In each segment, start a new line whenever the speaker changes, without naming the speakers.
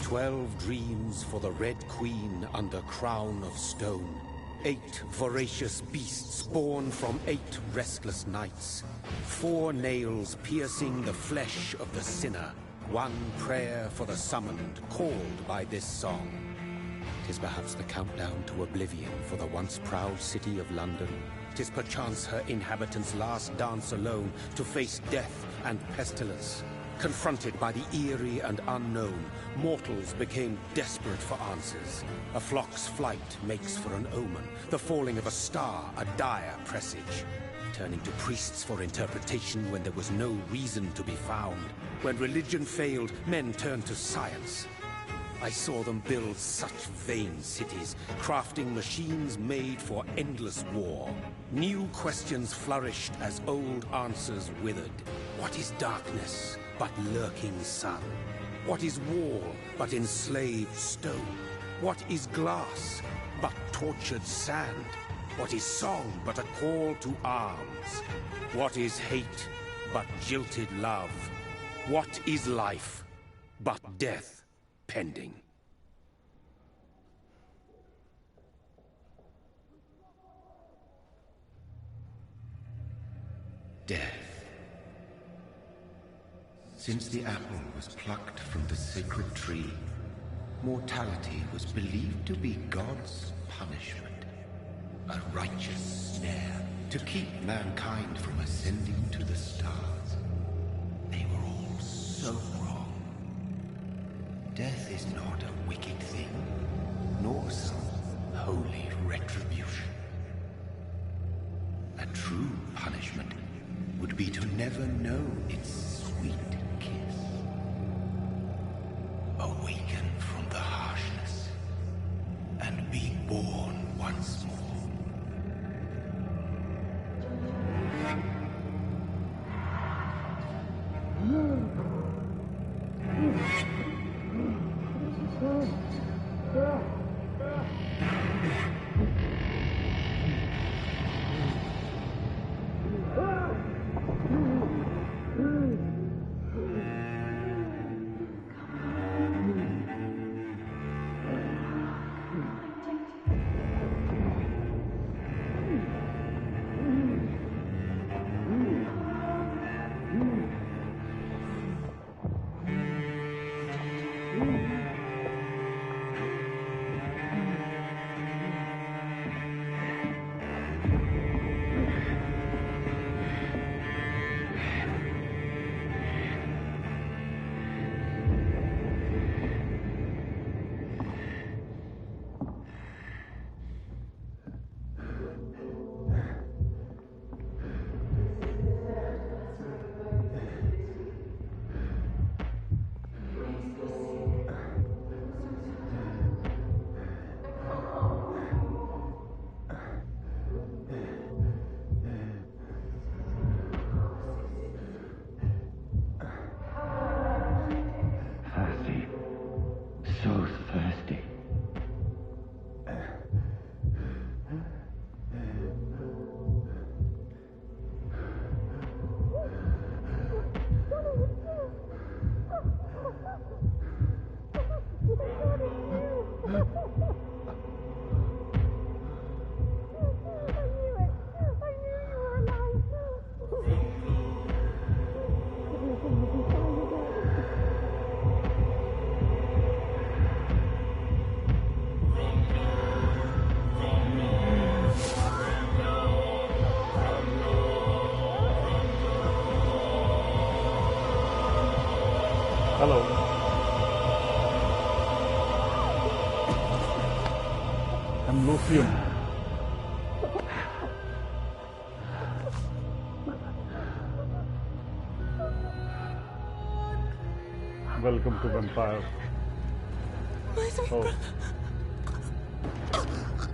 12 dreams for the Red Queen under crown of stone. 8 voracious beasts born from 8 restless nights. 4 nails piercing the flesh of the sinner. 1 prayer for the summoned, called by this song. 'Tis perhaps the countdown to oblivion for the once proud city of London. 'Tis perchance her inhabitants' last dance alone to face death and pestilence. Confronted by the eerie and unknown, mortals became desperate for answers. A flock's flight makes for an omen, the falling of a star a dire presage. Turning to priests for interpretation when there was no reason to be found. When religion failed, men turned to science. I saw them build such vain cities, crafting machines made for endless war. New questions flourished as old answers withered. What is darkness but lurking sun? What is wall but enslaved stone? What is glass but tortured sand? What is song but a call to arms? What is hate but jilted love? What is life but death pending?
Death. Since the apple was plucked from the sacred tree, mortality was believed to be God's punishment. A righteous snare to keep mankind from ascending to the stars. They were all so wrong. Death is not a wicked thing, nor some holy retribution. A true punishment would be to never know its sweet kiss. Awaken from the harshness and be born once more.
Hello. I'm Lucian. Welcome to Vampyr. Oh.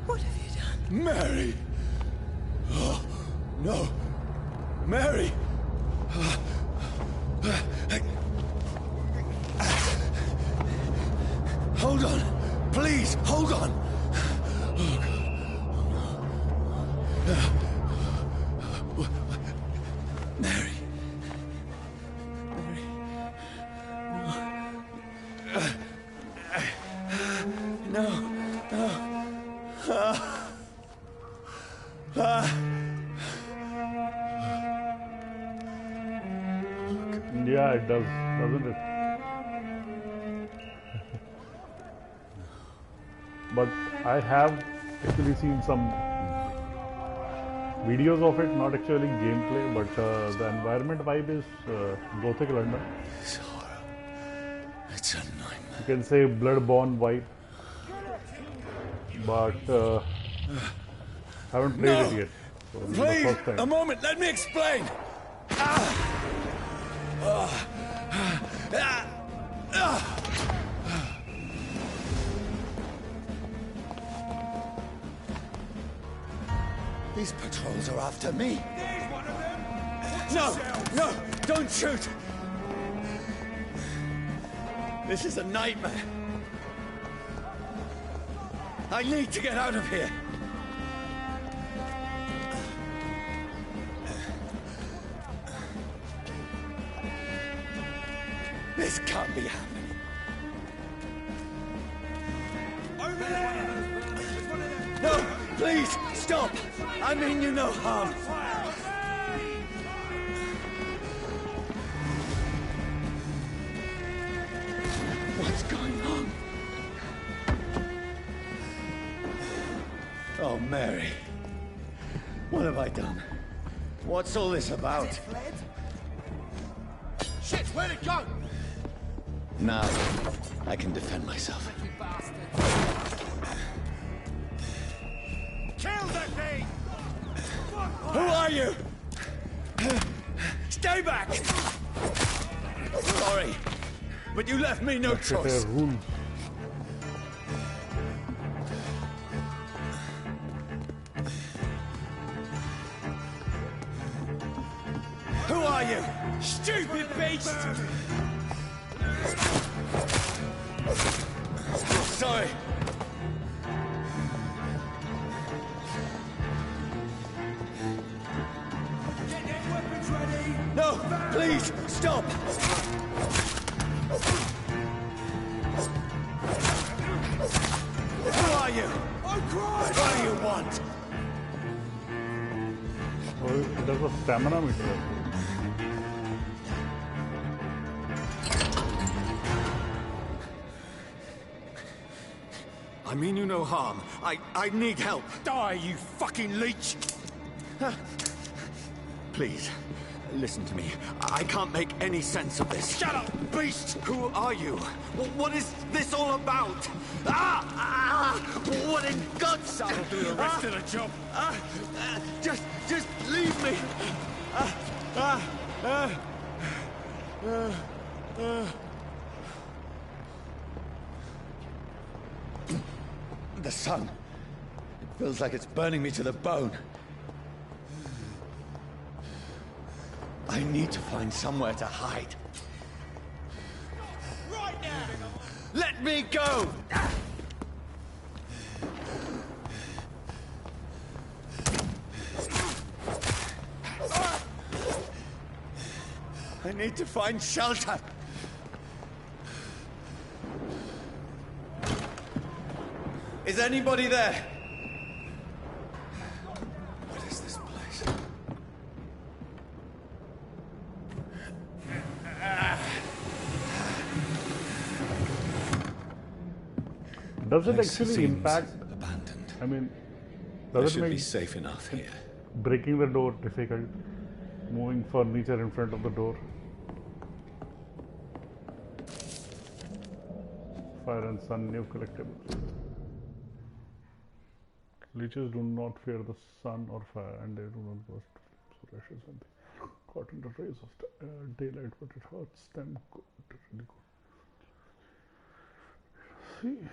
What have you done?
Mary! Oh, no! Mary! Hold on! Please, hold on! Mary. Mary. No. No.
Yeah, it does, doesn't it? But I have actually seen some videos of it, not actually gameplay, but the environment vibe is Gothic London.
This horror. It's a nightmare.
You can say Bloodborne vibe, but haven't played it yet. So this is the
Please,
first time.
a moment, let me explain. These patrols are after me.
There's one of them!
No, no, don't shoot. This is a nightmare. I need to get out of here. This can't be happening.
Over there! There's one of them!
No, please, stop. I mean you no harm. What's going on? Oh, Mary. What have I done? What's all this about?
Shit, where'd it go?
Now, I can defend myself.
Kill that thing!
Who are you? Stay back! Sorry, but you left me no
It's a
choice.
rule.
Who are you? Stupid beast! Sorry.
Get their weapons ready!
No, please, stop! Who are you?
Oh, Christ!
What do you want?
Oh, it has a stamina meter.
I mean you no harm. I need help.
Die, you fucking leech!
Please, listen to me. I can't make any sense of this.
Shut up, beast!
Who are you? What is this all about? What in God's name?
I'll do the rest of the job.
Just leave me. The sun. It feels like it's burning me to the bone. I need to find somewhere to hide.
Right now!
Let me go! I need to find shelter. Is anybody there? What is this place?
Does it
Place
actually
seems
impact?
abandoned.
I mean,
I
does it
should be
make
safe enough here.
breaking the door difficult? Moving furniture in front of the door. Fire and sun, new collectibles. Leeches do not fear the sun or fire, and they do not burst flames or ashes when they caught in the rays of daylight, but it hurts them good, really good. See.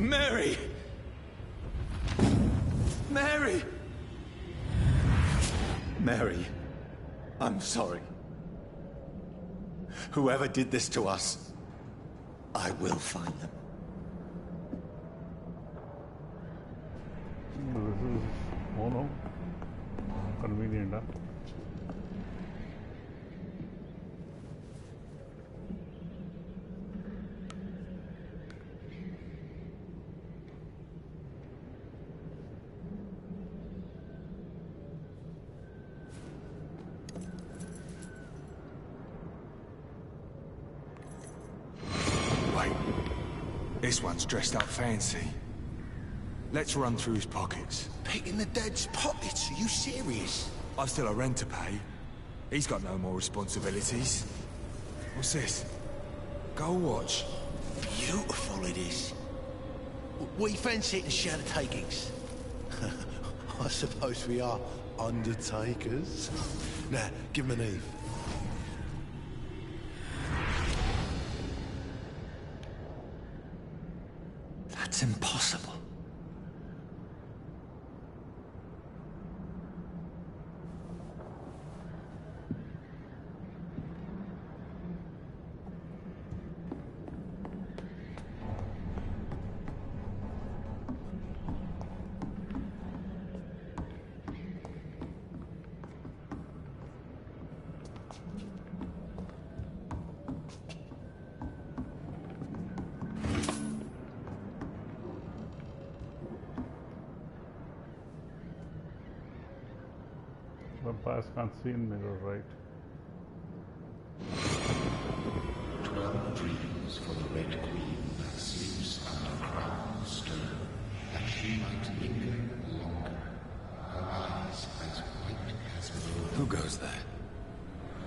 Mary! Mary! Mary, I'm sorry. Whoever did this to us, I will find them.
This is, oh no, convenient, huh?
Wait. This one's dressed up fancy. Let's run through his pockets.
Picking the dead's pockets? Are you serious?
I've still a rent to pay. He's got no more responsibilities. What's this? Gold watch.
Beautiful it is. We fancy it and share the takings. I suppose we are undertakers. Now, give him an Eve.
That's impossible.
Vampires can't see in mirror, right?
12 dreams for the Red Queen that sleeps under crown of stone, that she might linger longer, her eyes as white as snow.
Who goes there?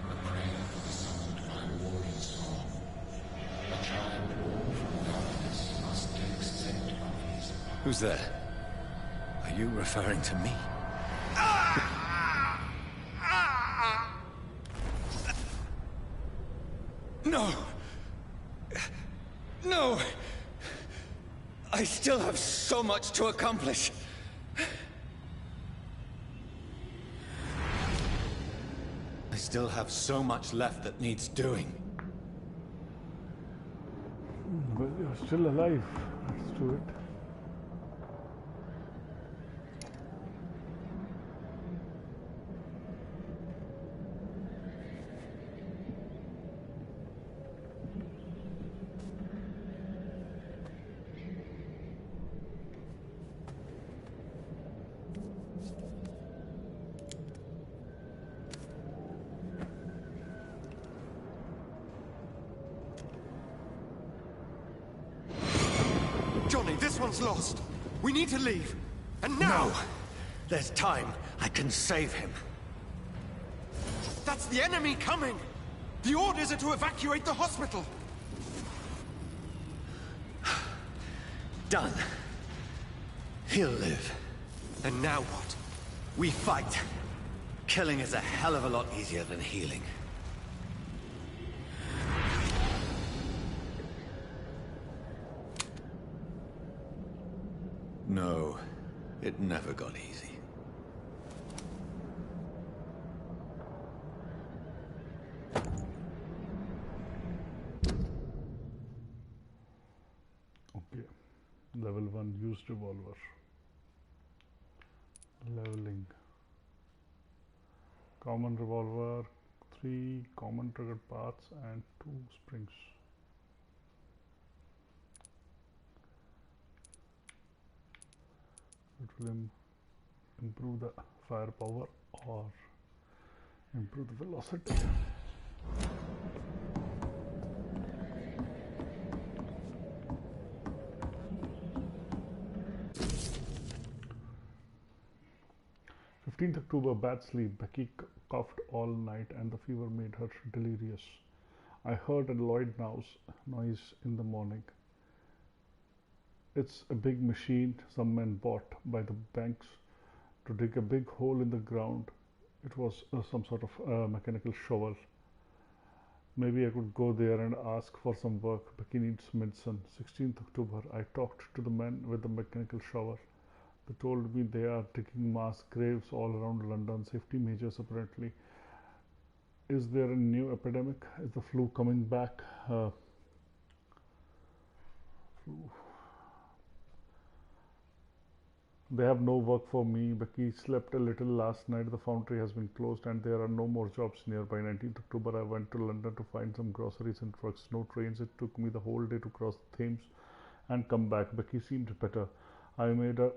A prayer for the summoned by warring song. A child born from darkness must take scent of his.
Who's there? Are you referring to me? No! No! I still have so much to accomplish. I still have so much left that needs doing.
Well, you're still alive. Let's do it.
Johnny, this one's lost. We need to leave. And now! No. There's time. I can save him.
That's the enemy coming! The orders are to evacuate the hospital!
Done. He'll live. And now what? We fight. Killing is a hell of a lot easier than healing. No, it never got easy.
Okay. Level 1 used revolver. Leveling. Common revolver, 3 common triggered paths and 2 springs. It will improve the firepower or improve the velocity. October, bad sleep. Becky coughed all night and the fever made her delirious. I heard a loud noise in the morning. It's a big machine some men bought by the banks to dig a big hole in the ground. It was some sort of mechanical shovel. Maybe I could go there and ask for some work. Becky needs medicine. 16th October. I talked to the men with the mechanical shower. They told me they are digging mass graves all around London. Safety measures apparently. Is there a new epidemic? Is the flu coming back? Flu. They have no work for me. Becky slept a little last night. The foundry has been closed and there are no more jobs nearby. 19th October, I went to London to find some groceries and drugs. No trains. It took me the whole day to cross the Thames and come back. Becky seemed better. I made a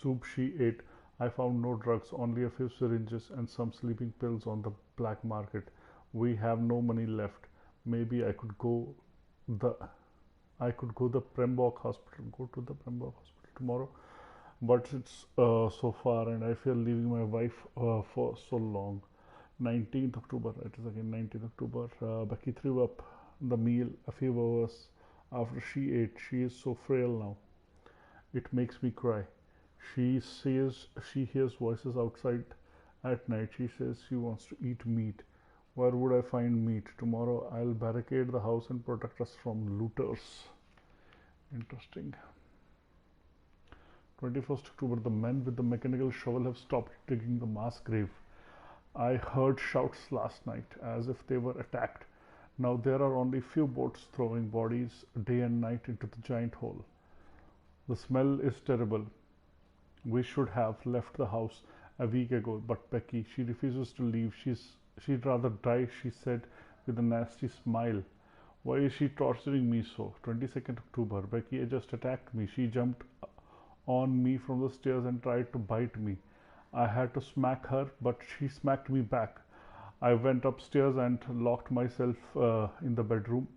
soup she ate. I found no drugs, only a few syringes and some sleeping pills on the black market. We have no money left. Maybe I could go the the Prembok hospital. Go to the Prembok hospital tomorrow. But it's so far and I fear leaving my wife for so long. 19th October, it is again 19th October. Becky threw up the meal a few hours after she ate. She is so frail now. It makes me cry. She hears voices outside at night. She says she wants to eat meat. Where would I find meat? Tomorrow I'll barricade the house and protect us from looters. Interesting. 21st October, the men with the mechanical shovel have stopped digging the mass grave. I heard shouts last night as if they were attacked. Now there are only few boats throwing bodies day and night into the giant hole. The smell is terrible. We should have left the house a week ago, but Becky, she refuses to leave. She'd rather die, she said with a nasty smile. Why is she torturing me so? 22nd October, Becky just attacked me. She jumped on me from the stairs and tried to bite me. I had to smack her, but she smacked me back. I went upstairs and locked myself in the bedroom.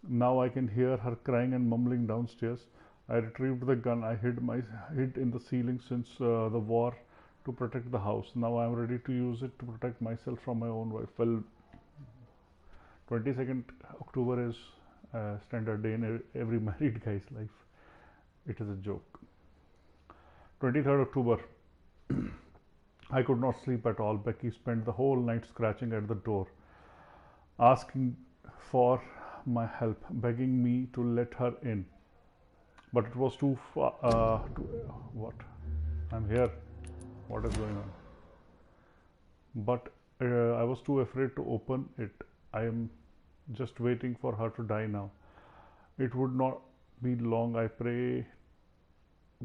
Now I can hear her crying and mumbling downstairs. I retrieved the gun. I hid in the ceiling since the war to protect the house. Now I am ready to use it to protect myself from my own wife. Well, 22nd October is a standard day in every married guy's life. It is a joke. 23rd October. I could not sleep at all. Becky spent the whole night scratching at the door, asking for my help, begging me to let her in. But it was too far. What? I'm here. What is going on? But I was too afraid to open it. I am just waiting for her to die now. It would not be long. I pray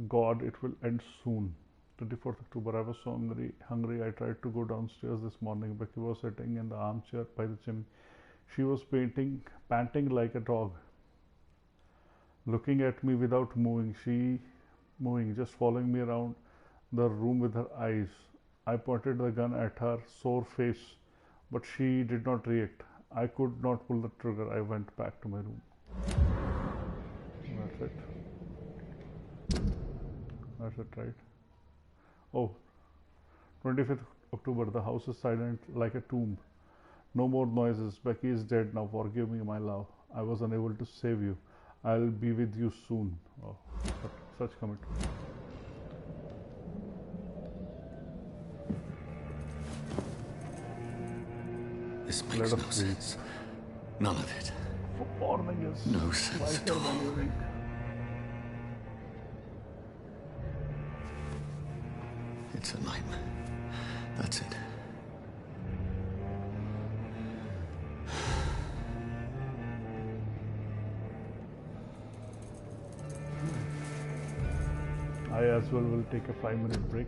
God it will end soon. 24th October. I was so hungry. I tried to go downstairs this morning. Becky was sitting in the armchair by the chimney. She was panting like a dog, looking at me without moving, just following me around the room with her eyes. I pointed the gun at her sore face, but she did not react. I could not pull the trigger. I went back to my room. That's it. That's it, right? Oh, 25th October. The house is silent like a tomb. No more noises. Becky is dead now. Forgive me, my love. I was unable to save you. I'll be with you soon. Oh, such commitment.
This makes no sense. None of it.
Morning is
no sense at all. It's a nightmare. That's it.
I as well will take a 5-minute break.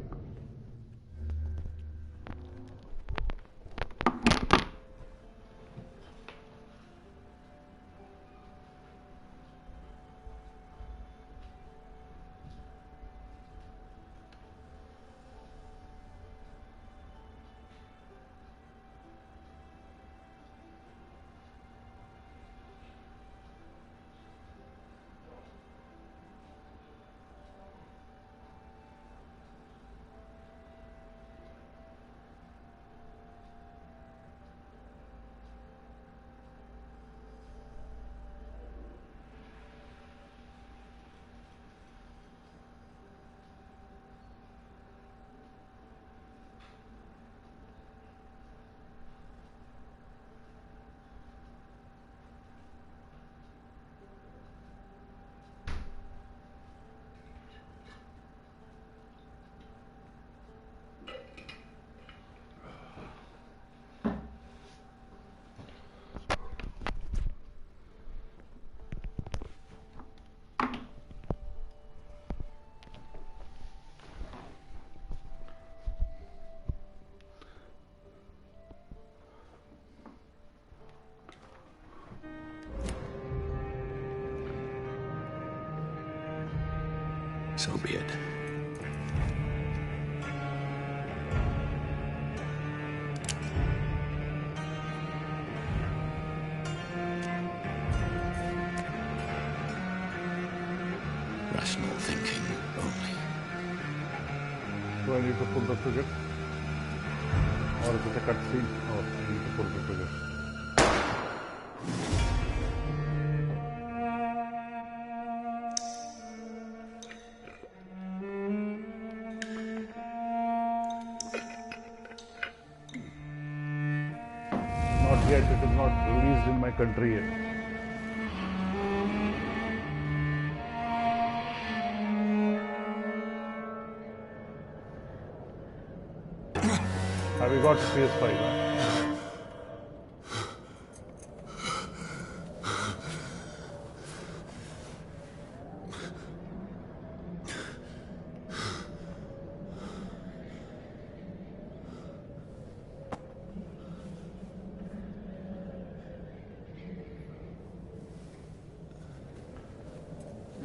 So be it. Rational thinking only.
Do I need to pull the trigger? Or is it a cutscene? Oh, I need to pull the trigger. Not yet, it is not released in my country yet. Have you got PS5? Huh?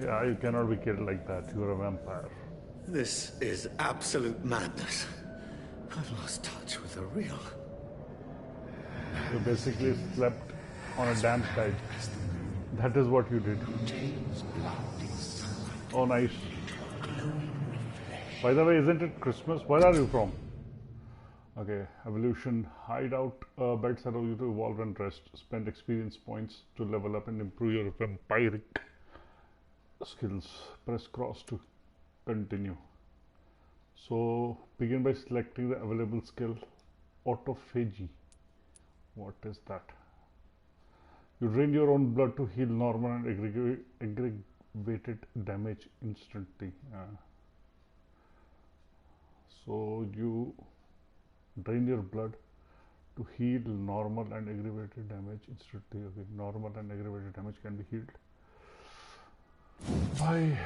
Yeah, you cannot be killed like that. You're a vampire.
This is absolute madness. I've lost touch with the real.
You basically slept on a damp bed. That is what you did. Oh, nice. By the way, isn't it Christmas? Where are you from? Okay, evolution. Hideout beds allow you to evolve and rest. Spend experience points to level up and improve your vampiric skills. Press cross to continue. So begin by selecting the available skill, autophagy. What is that? You drain your own blood to heal normal and aggravated damage instantly. So you drain your blood to heal normal and aggravated damage instantly. Okay, normal and aggravated damage can be healed by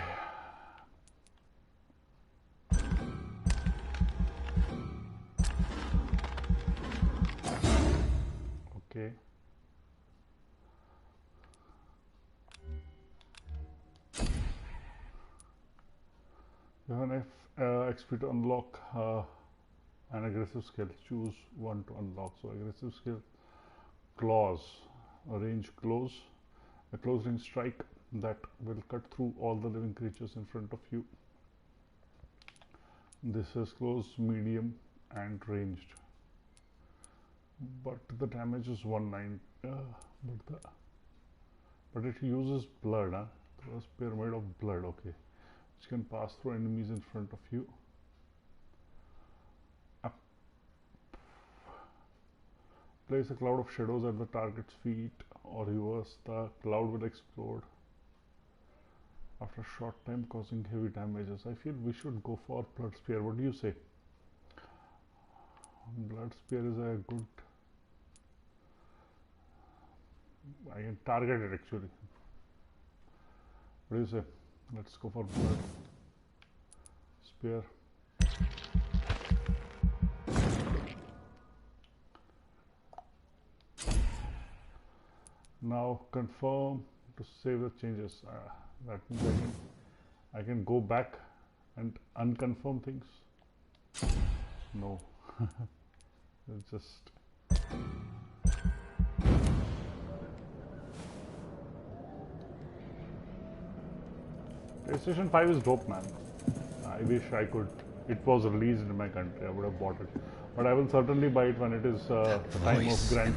okay. You have an XP to unlock an aggressive skill. Choose one to unlock. So aggressive skill, claws, a range close, a close range strike that will cut through all the living creatures in front of you. This is close, medium, and ranged. But the damage is 190. But it uses blood. Huh? Vampyr made of blood. Okay, which can pass through enemies in front of you. Place a cloud of shadows at the target's feet, or reverse, the cloud will explode after a short time, causing heavy damages. I feel we should go for Blood Spear. What do you say? Blood Spear is a good... I can target it actually. What do you say? Let's go for Blood Spear. Now confirm to save the changes. That means I can go back and unconfirm things. No, it's just PlayStation 5 is dope, man. I wish I could. It was released in my country. I would have bought it, but I will certainly buy it when it is time of Gran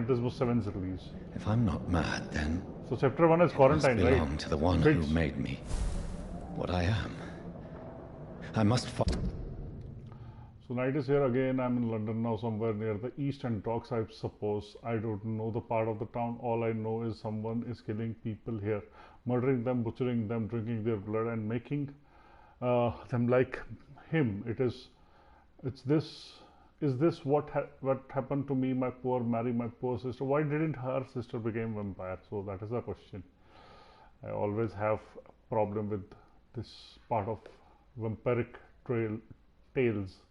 Turismo 7's release.
If I'm not mad, then
so chapter 1 is quarantine, right?
Belong to the one who made me what I am. I must follow.
So night is here again. I'm in London now, somewhere near the East End Docks, I suppose. I don't know the part of the town. All I know is someone is killing people here, murdering them, butchering them, drinking their blood, and making them like him. Is this what happened to me, my poor Mary, my poor sister? Why didn't her sister become vampire? So that is the question. I always have problem with this part of vampiric tales.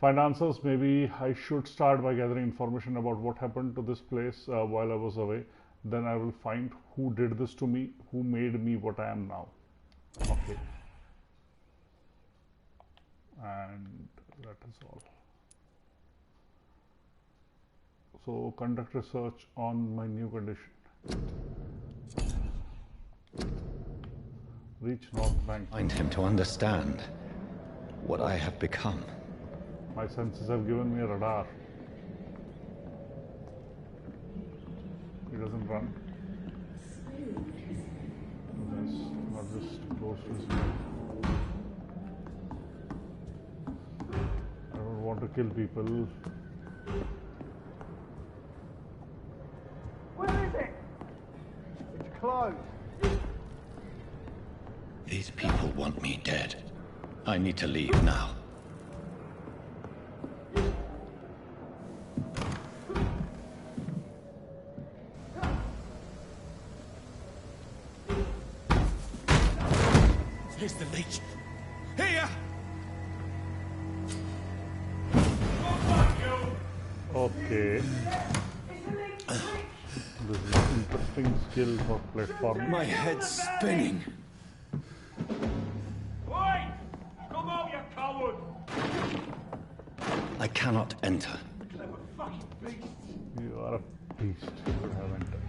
Find answers. Maybe I should start by gathering information about what happened to this place while I was away. Then I will find who did this to me, who made me what I am now. Okay. And that is all. So conduct research on my new condition. Reach North Bank.
Find him to understand what I have become.
My senses have given me a radar. He doesn't run. Yes, not just close to his mouth. I don't want to kill people.
Where is it? It's closed.
These people want me dead. I need to leave now.
Here's the leech. Here!
Okay. This is an interesting skill for platforming.
My head's spinning.
Oi! Come out, you coward!
I cannot enter.
Clever fucking beast.
You are a beast. You could have entered.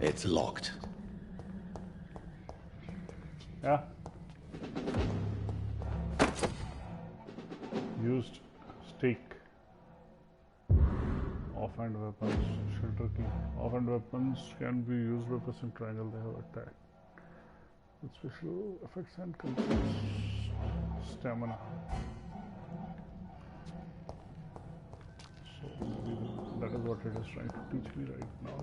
It's locked.
Yeah. Used stake. Offhand weapons, shelter key. Offhand weapons can be used by pressing triangle. They have attack with special effects and controls. Stamina. So maybe that is what it is trying to teach me right now.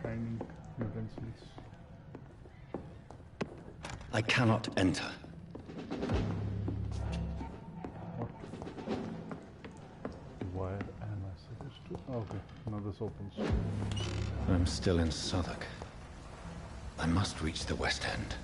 Shining utensils.
I cannot enter.
What? Where am I supposed to? Okay, now this opens.
I'm still in Southwark. I must reach the West End.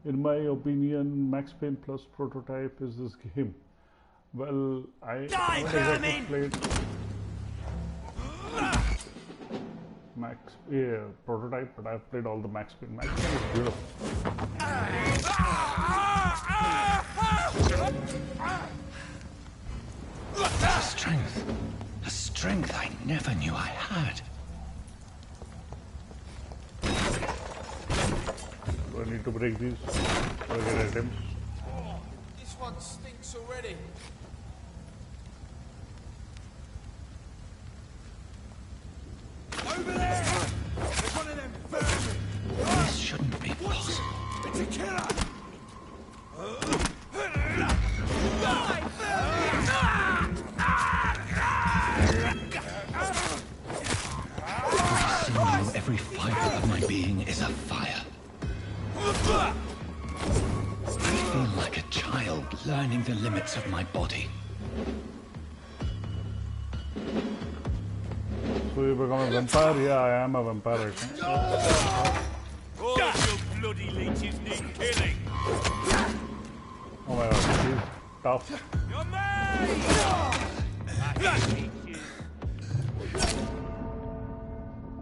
In my opinion, Max Payne Plus prototype is this game. Well, I haven't exactly played Max prototype, but I've played all the Max Payne. Max Payne is beautiful.
A strength I never knew I had.
Do I need to break these? Do I get items?
This one stinks already. Over there! There's one of them vermin!
This shouldn't be possible.
It's a killer!
Every fiber of my being is afire. I feel like a child learning the limits of my body.
So you become a vampire? Yeah, I am a vampire right now.
All of you bloody leeches need killing.
Oh my god, he's tough.
You're mine!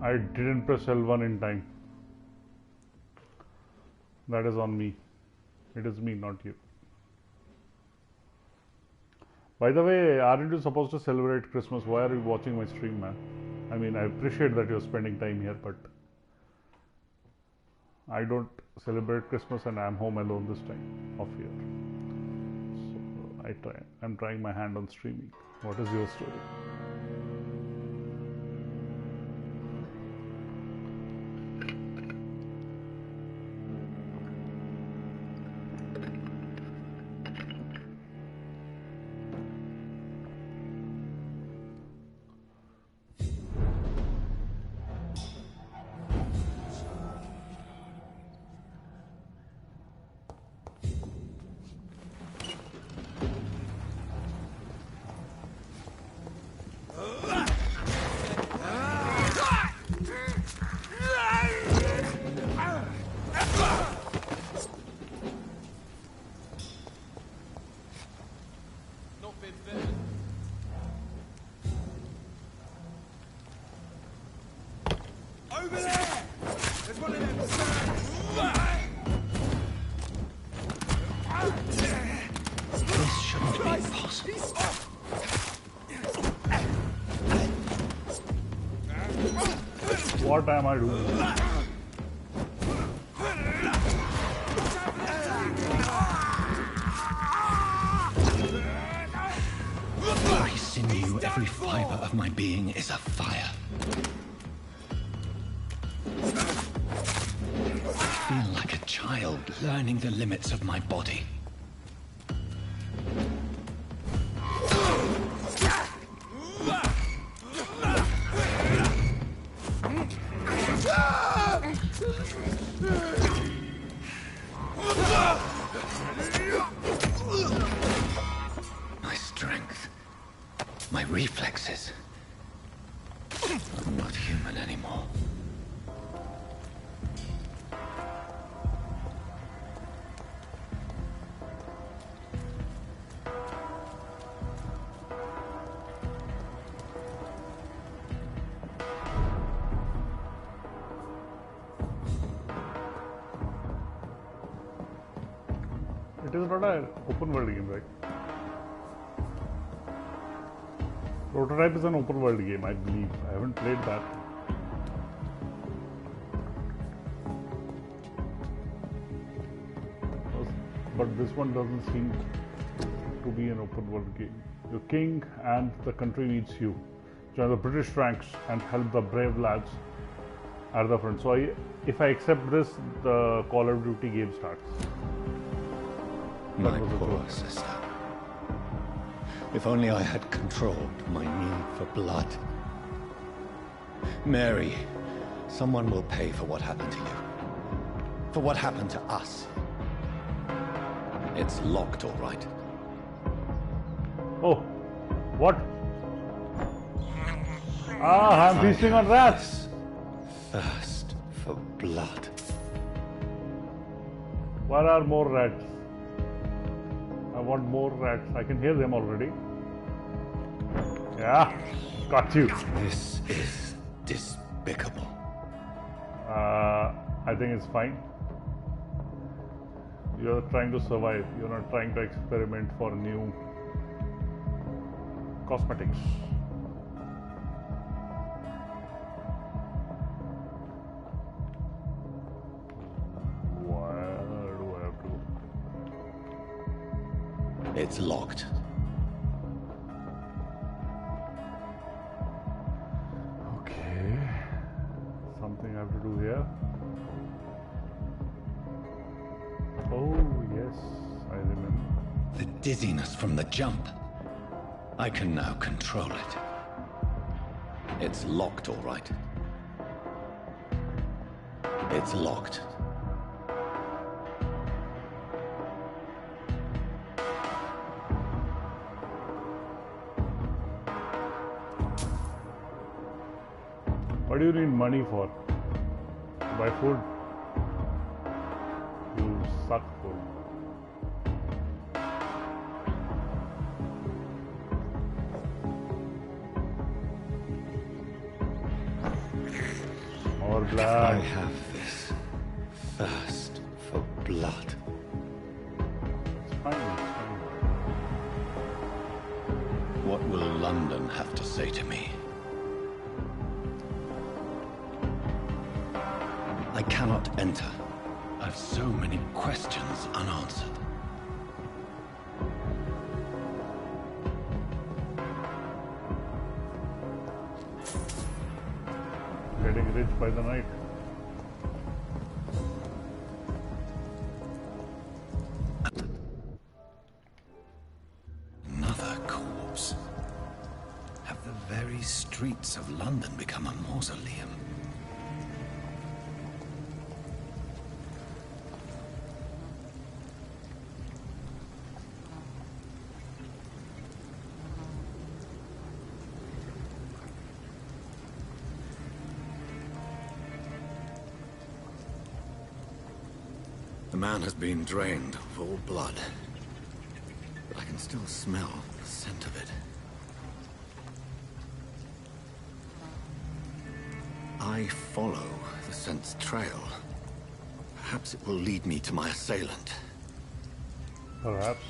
I didn't press L1 in time. That is on me. It is me, not you. By the way, aren't you supposed to celebrate Christmas? Why are you watching my stream, man? I mean, I appreciate that you're spending time here, but I don't celebrate Christmas and I'm home alone this time of year. So I'm trying my hand on streaming. What is your story?
Over there! There's one of them
This shouldn't be possible.
What am I doing?
Every sinew, every fiber of my being is afire. I feel like a child learning the limits of my body. My strength, my reflexes. I'm not human anymore.
It is not an open world game, right? Prototype is an open world game, I believe. I haven't played that. But this one doesn't seem to be an open world game. Your king and the country needs you. Join the British ranks and help the brave lads at the front. So if I accept this, the Call of Duty game starts.
My poor sister. If only I had controlled my need for blood. Mary, someone will pay for what happened to you. For what happened to us. It's locked, all right.
Oh, what? Ah, I'm feasting on rats.
Thirst for blood.
Where are more rats? I want more rats. I can hear them already. Yeah, got you.
This is despicable.
I think it's fine. You're trying to survive. You're not trying to experiment for new cosmetics. Where do I have to?
It's locked.
Okay. Something I have to do here. Oh, yes, I remember.
The dizziness from the jump. I can now control it. It's locked, all right. It's locked.
What do you need money for? To buy food? You suck food. More
I
blood.
have this thirst for blood.
It's fine, it's fine.
What will London have to say to me? I cannot enter. I've so many questions unanswered.
Getting rich by the night.
Another corpse. Have the very streets of London become a mausoleum? The man has been drained of all blood, but I can still smell the scent of it. I I follow the scent's trail, perhaps it will lead me to my assailant.
Perhaps.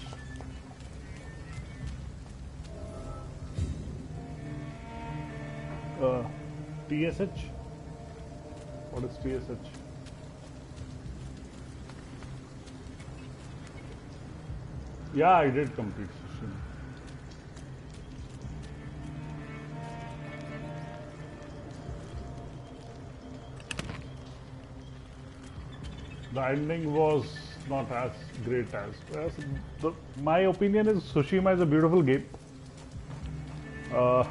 TSH? What is TSH? Yeah, I did complete Tsushima. The ending was not as great as my opinion is Tsushima is a beautiful game. The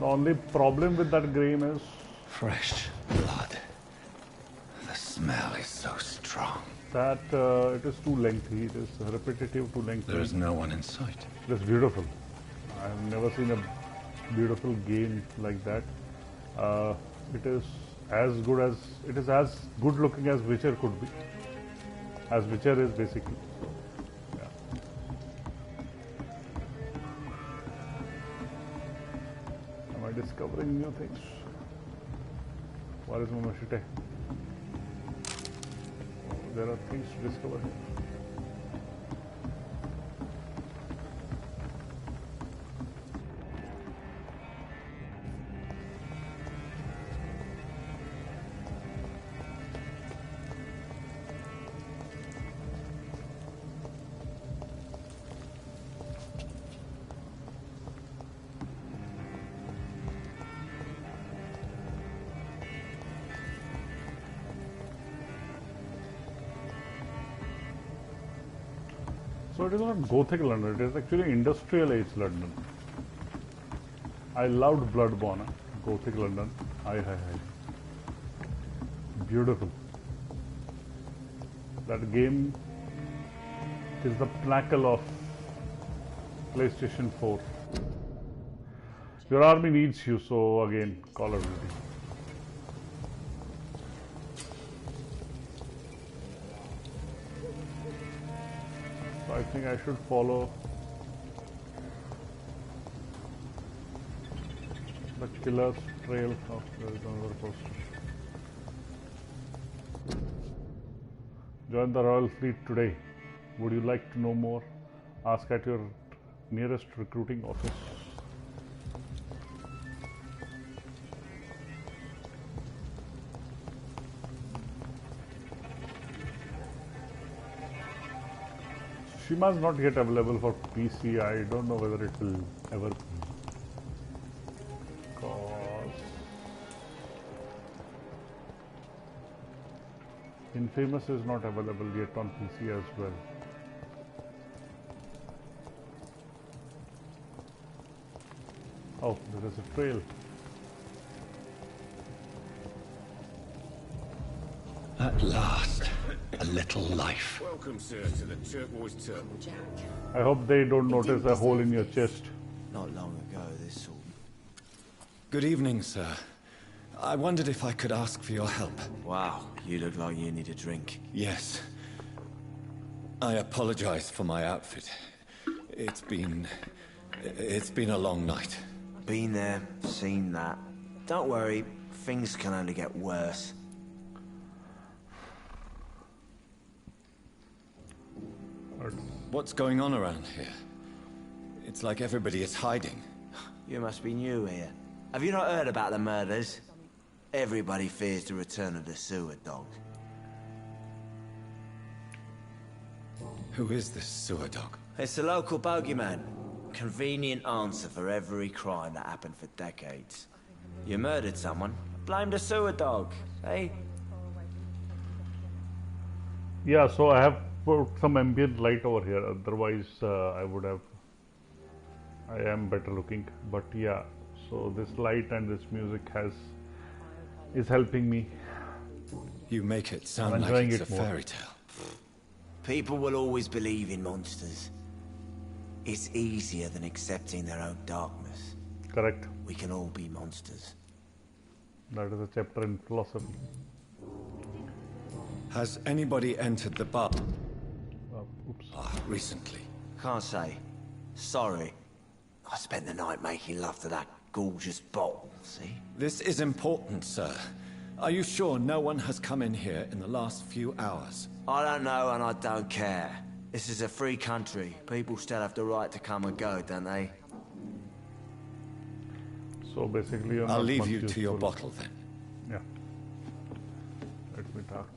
only problem with that game is
Fresh blood. The smell is so strong.
that it is too lengthy. It is repetitive, too lengthy.
There is no one in sight.
It is beautiful. I have never seen a beautiful game like that. It is as good looking as Witcher could be. As Witcher is basically. Yeah. Am I discovering new things? Where is my machete? There are things to discover here. So it is not Gothic London, it is actually industrial age London. I loved Bloodborne, Gothic London. Hi. Beautiful. That game is the pinnacle of PlayStation 4. Your army needs you, so again, Call of Duty. I think I should follow the killer's trail. Oh, there is another poster. Join the Royal Fleet today. Would you like to know more? Ask at your nearest recruiting office. Tsushima is not yet available for PC. I don't know whether it will ever be. Because Infamous is not available yet on PC as well. Oh, there is a trail.
At last, a little life.
Welcome, sir, to the Turquoise Turtle.
I hope they don't notice a hole in your chest.
Not long ago, this sort.
Good evening, sir. I wondered if I could ask for your help.
Wow, you look like you need a drink.
Yes. I apologize for my outfit. It's been a long night.
Been there, seen that. Don't worry, things can only get worse.
What's going on around here? It's like everybody is hiding.
You must be new here. Have you not heard about the murders? Everybody fears the return of the sewer dog.
Who is this sewer dog?
It's the local bogeyman. Convenient answer for every crime that happened for decades. You murdered someone, blame the sewer dog, eh?
Yeah, so I have put some ambient light over here. Otherwise, I am better looking. But yeah, so this light and this music is helping me.
You make it sound
I'm
like
enjoying
it's
it
a
more.
fairy tale.
People will always believe in monsters. It's easier than accepting their own darkness.
Correct.
We can all be monsters.
That is a chapter in philosophy.
Has anybody entered the bar
Oops.
recently?
Can't say. Sorry. I spent the night making love to that gorgeous bottle. See?
This is important, sir. Are you sure no one has come in here in the last few hours?
I don't know and I don't care. This is a free country. People still have the right to come and go, don't they?
So basically, you're
I'll
not
leave
much
you to your
useful.
bottle then.
Yeah. Let me talk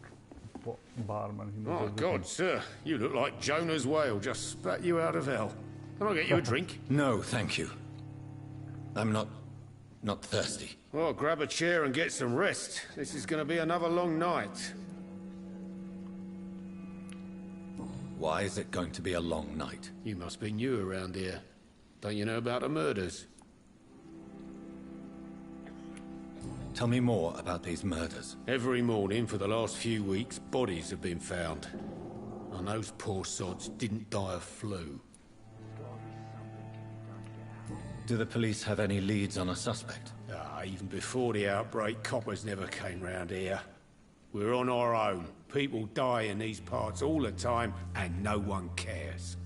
to barman. He knows
Oh,
everything.
God, sir. You look like Jonah's whale just spat you out of hell. Can I get you a drink?
No, thank you. I'm not thirsty.
Well, grab a chair and get some rest. This is going to be another long night.
Why is it going to be a long night?
You must be new around here. Don't you know about the murders?
Tell me more about these murders.
Every morning for the last few weeks, bodies have been found. And those poor sods didn't die of flu.
Do the police have any leads on a suspect?
Even before the outbreak, coppers never came round here. We're on our own. People die in these parts all the time, and no one cares.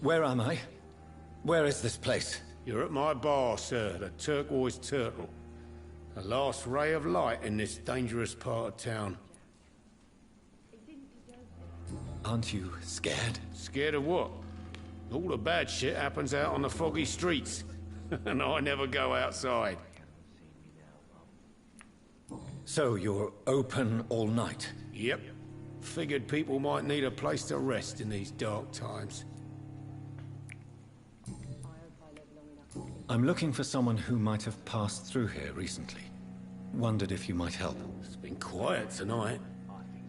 Where am I? Where is this place?
You're at my bar, sir, the Turquoise Turtle. The last ray of light in this dangerous part of town.
Aren't you scared?
Scared of what? All the bad shit happens out on the foggy streets. And I never go outside.
So you're open all night?
Yep. Figured people might need a place to rest in these dark times.
I'm looking for someone who might have passed through here recently. Wondered if you might help.
It's been quiet tonight.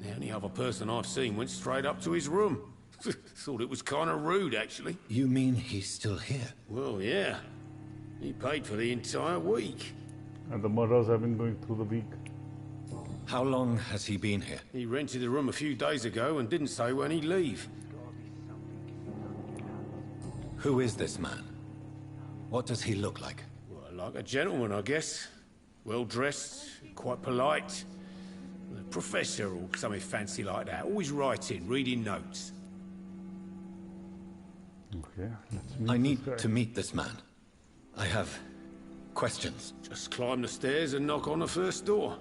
The only other person I've seen went straight up to his room. Thought it was kind of rude, actually.
You mean he's still here?
Well, yeah. He paid for the entire week.
And the murders have been going through the week.
How long has he been here?
He rented the room a few days ago and didn't say when he'd leave.
Who is this man? What does he look like?
Well, like a gentleman, I guess. Well-dressed, quite polite. A professor or something fancy like that. Always writing, reading notes.
Okay, let's meet
I
this
need
guy.
to meet this man. I have questions.
Just climb the stairs and knock on the first door.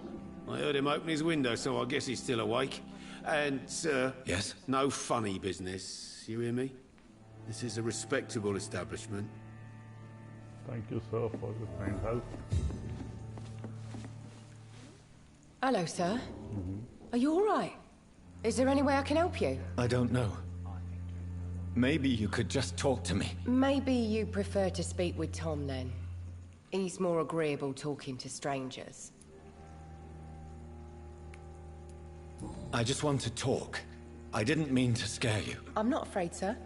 I heard him open his window, so I guess he's still awake. And, sir...
Yes?
No funny business, you hear me? This is a respectable establishment.
Thank you, sir, for your kind help.
Hello, sir. Are you all right? Is there any way I can help you?
I don't know. Maybe you could just talk to me.
Maybe you prefer to speak with Tom, then. He's more agreeable talking to strangers.
I just want to talk. I didn't mean to scare you.
I'm not afraid, sir.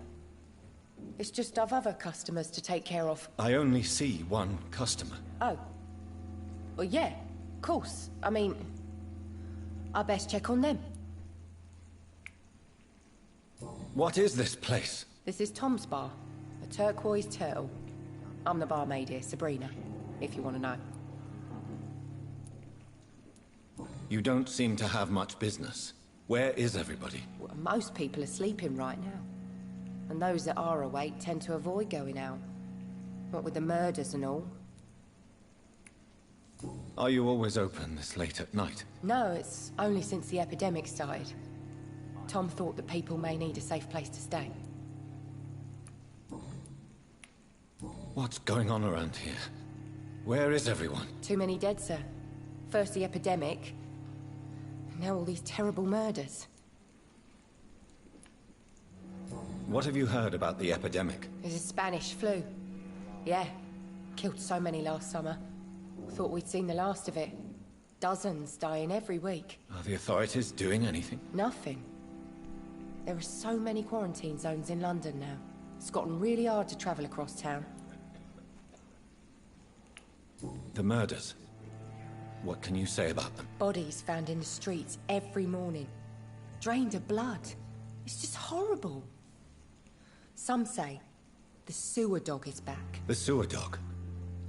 It's just I've other customers to take care of.
I only see one customer.
Oh. Well, yeah, of course. I mean, I best check on them.
What is this place?
This is Tom's bar, a Turquoise Turtle. I'm the barmaid here, Sabrina, if you want to know.
You don't seem to have much business. Where is everybody?
Well, most people are sleeping right now. And those that are awake tend to avoid going out. What with the murders and all.
Are you always open this late at night?
No, it's only since the epidemic started. Tom thought that people may need a safe place to stay.
What's going on around here? Where is everyone?
Too many dead, sir. First the epidemic, now all these terrible murders.
What have you heard about the epidemic?
There's a Spanish flu. Yeah, killed so many last summer. Thought we'd seen the last of it. Dozens dying every week.
Are the authorities doing anything?
Nothing. There are so many quarantine zones in London now. It's gotten really hard to travel across town.
The murders. What can you say about them?
Bodies found in the streets every morning. Drained of blood. It's just horrible. Some say the sewer dog is back.
The sewer dog?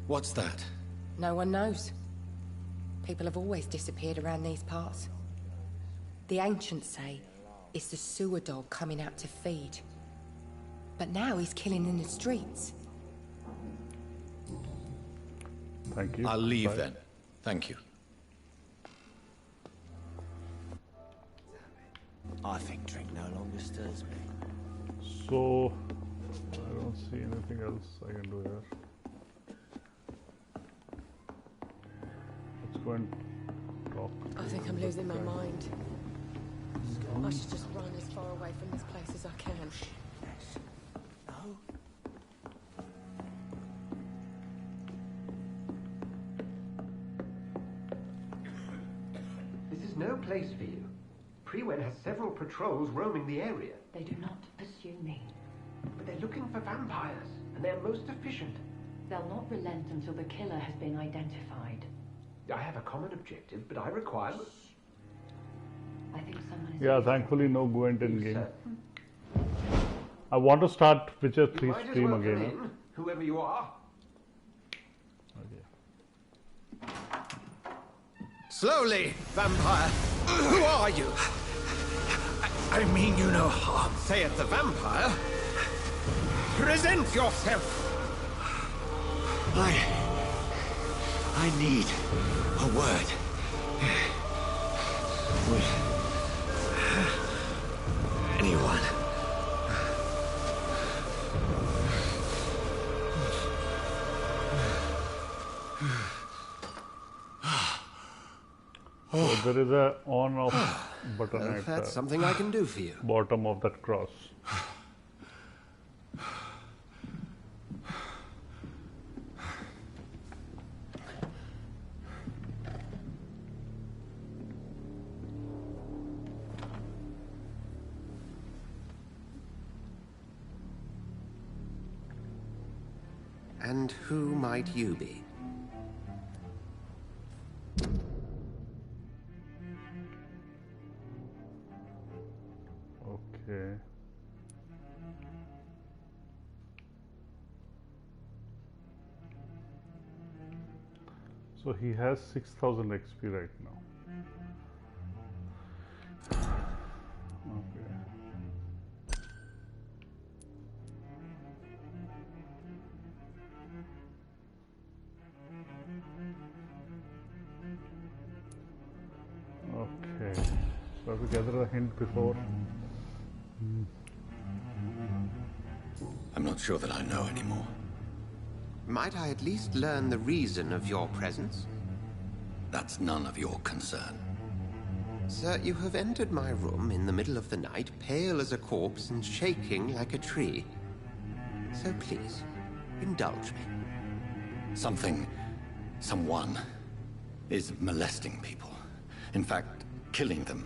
What's that?
No one knows. People have always disappeared around these parts. The ancients say it's the sewer dog coming out to feed. But now he's killing in the streets.
Thank you.
I'll leave
Bye.
then. Thank you.
I think drink no longer stirs me.
So, I don't see anything else I can do here. Let's go and talk.
I think I'm losing my mind. I should just run as far away from this place as I can.
No?
This is no place for you. Prewen has several patrols roaming the area.
They do not pursue me.
But they're looking for vampires, and they're most efficient.
They'll not relent until the killer has been identified.
I have a common objective, but I require...
I think someone is...
Yeah, thankfully no Gwent in game.
Sir.
I want to start Witcher
You
3
might as
stream
well
again.
come
Huh?
in, whoever you are.
Okay.
Slowly, vampire. Who are you?
I mean you no harm.
Saith the vampire. Present yourself.
I need a word. Would anyone?
So there is a on-off button
Well,
at
that's
the
something I can do for you.
bottom of that cross.
And who might you be?
Okay. So he has 6,000 XP right now. Okay. Okay. So I have to gather a hint before.
I'm not sure that I know anymore.
Might I at least learn the reason of your presence?
That's none of your concern.
Sir, you have entered my room in the middle of the night, pale as a corpse and shaking like a tree. So please, indulge me.
Someone is molesting people. In fact, killing them.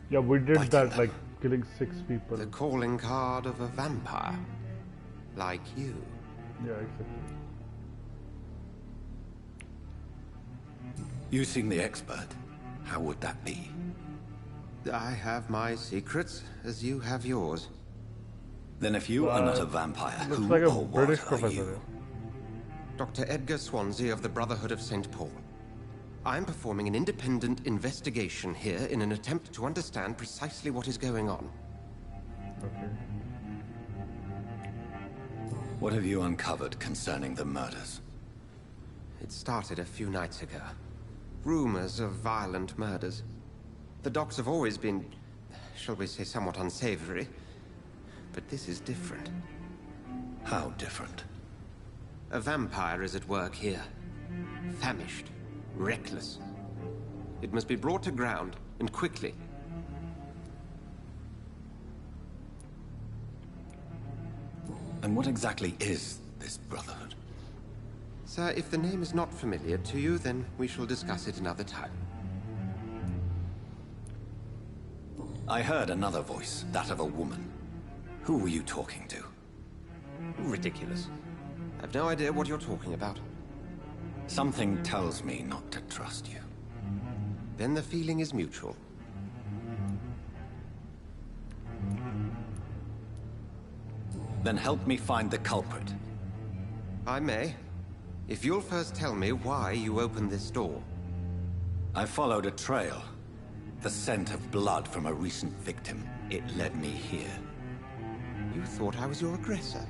Yeah, we did
Biting
that,
them.
like killing 6 people.
The calling card of a vampire. Like you.
Yeah, exactly.
You seem the expert. How would that be?
I have my secrets, as you have yours.
Then if you are not a vampire,
Looks
who
like a
or
British
what are
professor.
you?
Dr. Edgar Swansea of the Brotherhood of St. Paul. I'm performing an independent investigation here in an attempt to understand precisely what is going on.
Okay.
What have you uncovered concerning the murders?
It started a few nights ago. Rumors of violent murders. The docks have always been, shall we say, somewhat unsavory. But this is different.
How different?
A vampire is at work here. Famished. Reckless. It must be brought to ground, and quickly.
And what exactly is this Brotherhood?
Sir, if the name is not familiar to you, then we shall discuss it another time.
I heard another voice, that of a woman. Who were you talking to?
Ridiculous. I've no idea what you're talking about.
Something tells me not to trust you.
Then the feeling is mutual.
Then help me find the culprit.
I may. If you'll first tell me why you opened this door.
I followed a trail. The scent of blood from a recent victim. It led me here.
You thought I was your aggressor.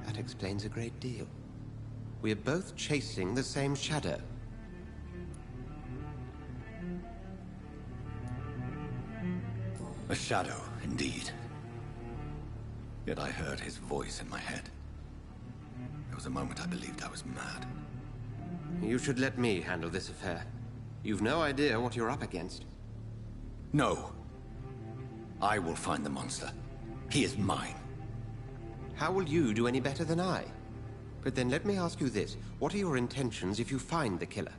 That explains a great deal. We're both chasing the same shadow.
A shadow, indeed. Yet I heard his voice in my head. There was a moment I believed I was mad.
You should let me handle this affair. You've no idea what you're up against.
No. I will find the monster. He is mine.
How will you do any better than I? But then let me ask you this. What are your intentions if you find the killer?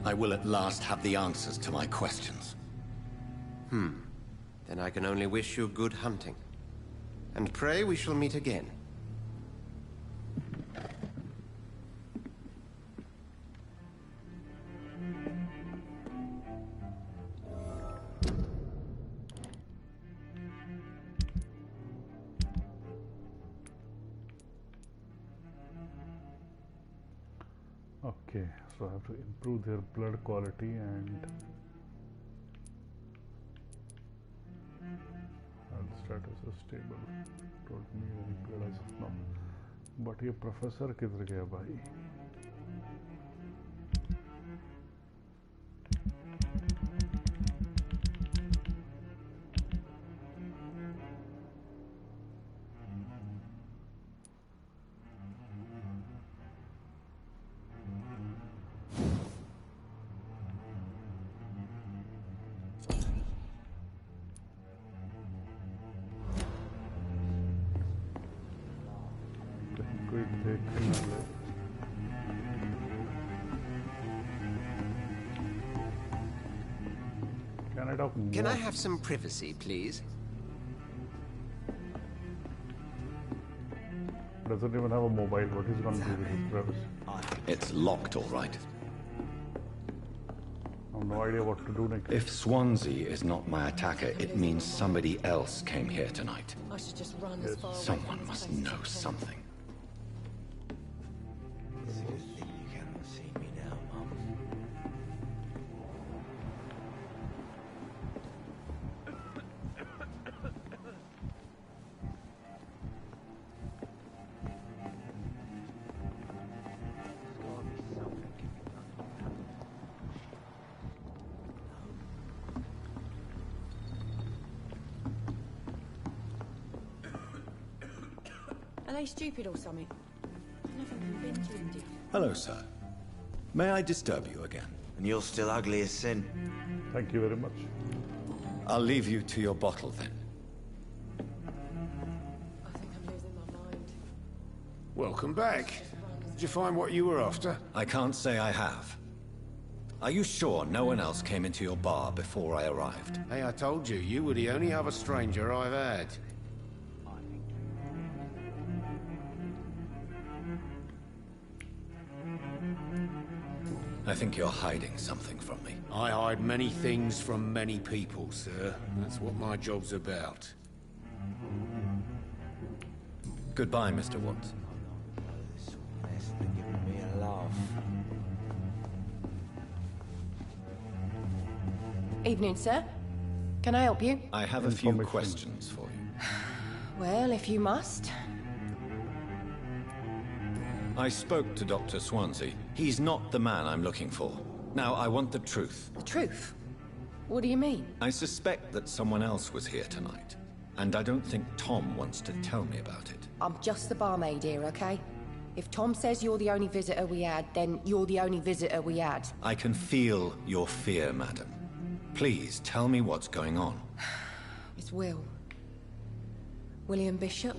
I will at last have the answers to my questions.
Then I can only wish you good hunting. And pray we shall meet again.
Okay, so I have to improve their blood quality and health status is stable. Don't need any blood as of now. But ये professor किधर गया भाई?
Can I have some privacy, please?
Doesn't even have a mobile. What is going to do with his privacy?
It's locked, all right.
I have no idea what to do next.
If Swansea is not my attacker, it means somebody else came here tonight.
I should just run as far away
Someone
from
must
this place
know
as I can.
something.
You cannot see me now, Mum.
Are they stupid or something? I've never even been to India.
Hello, sir. May I disturb you again?
And you're still ugly as sin.
Thank you very much.
I'll leave you to your bottle then.
I think I'm losing my mind.
Welcome back. Did you find what you were after?
I can't say I have. Are you sure no one else came into your bar before I arrived?
Hey, I told you, you were the only other stranger I've had.
I think you're hiding something from me.
I hide many things from many people, sir. That's what my job's about.
Goodbye, Mr. Watson.
They're giving me a laugh.
Evening, sir. Can I help you?
I have a few questions for you.
Well, if you must.
I spoke to Dr. Swansea. He's not the man I'm looking for. Now, I want the truth.
The truth? What do you mean?
I suspect that someone else was here tonight. And I don't think Tom wants to tell me about it.
I'm just the barmaid here, okay? If Tom says you're the only visitor we had, then you're the only visitor we had.
I can feel your fear, madam. Please, tell me what's going on.
It's Will. William Bishop.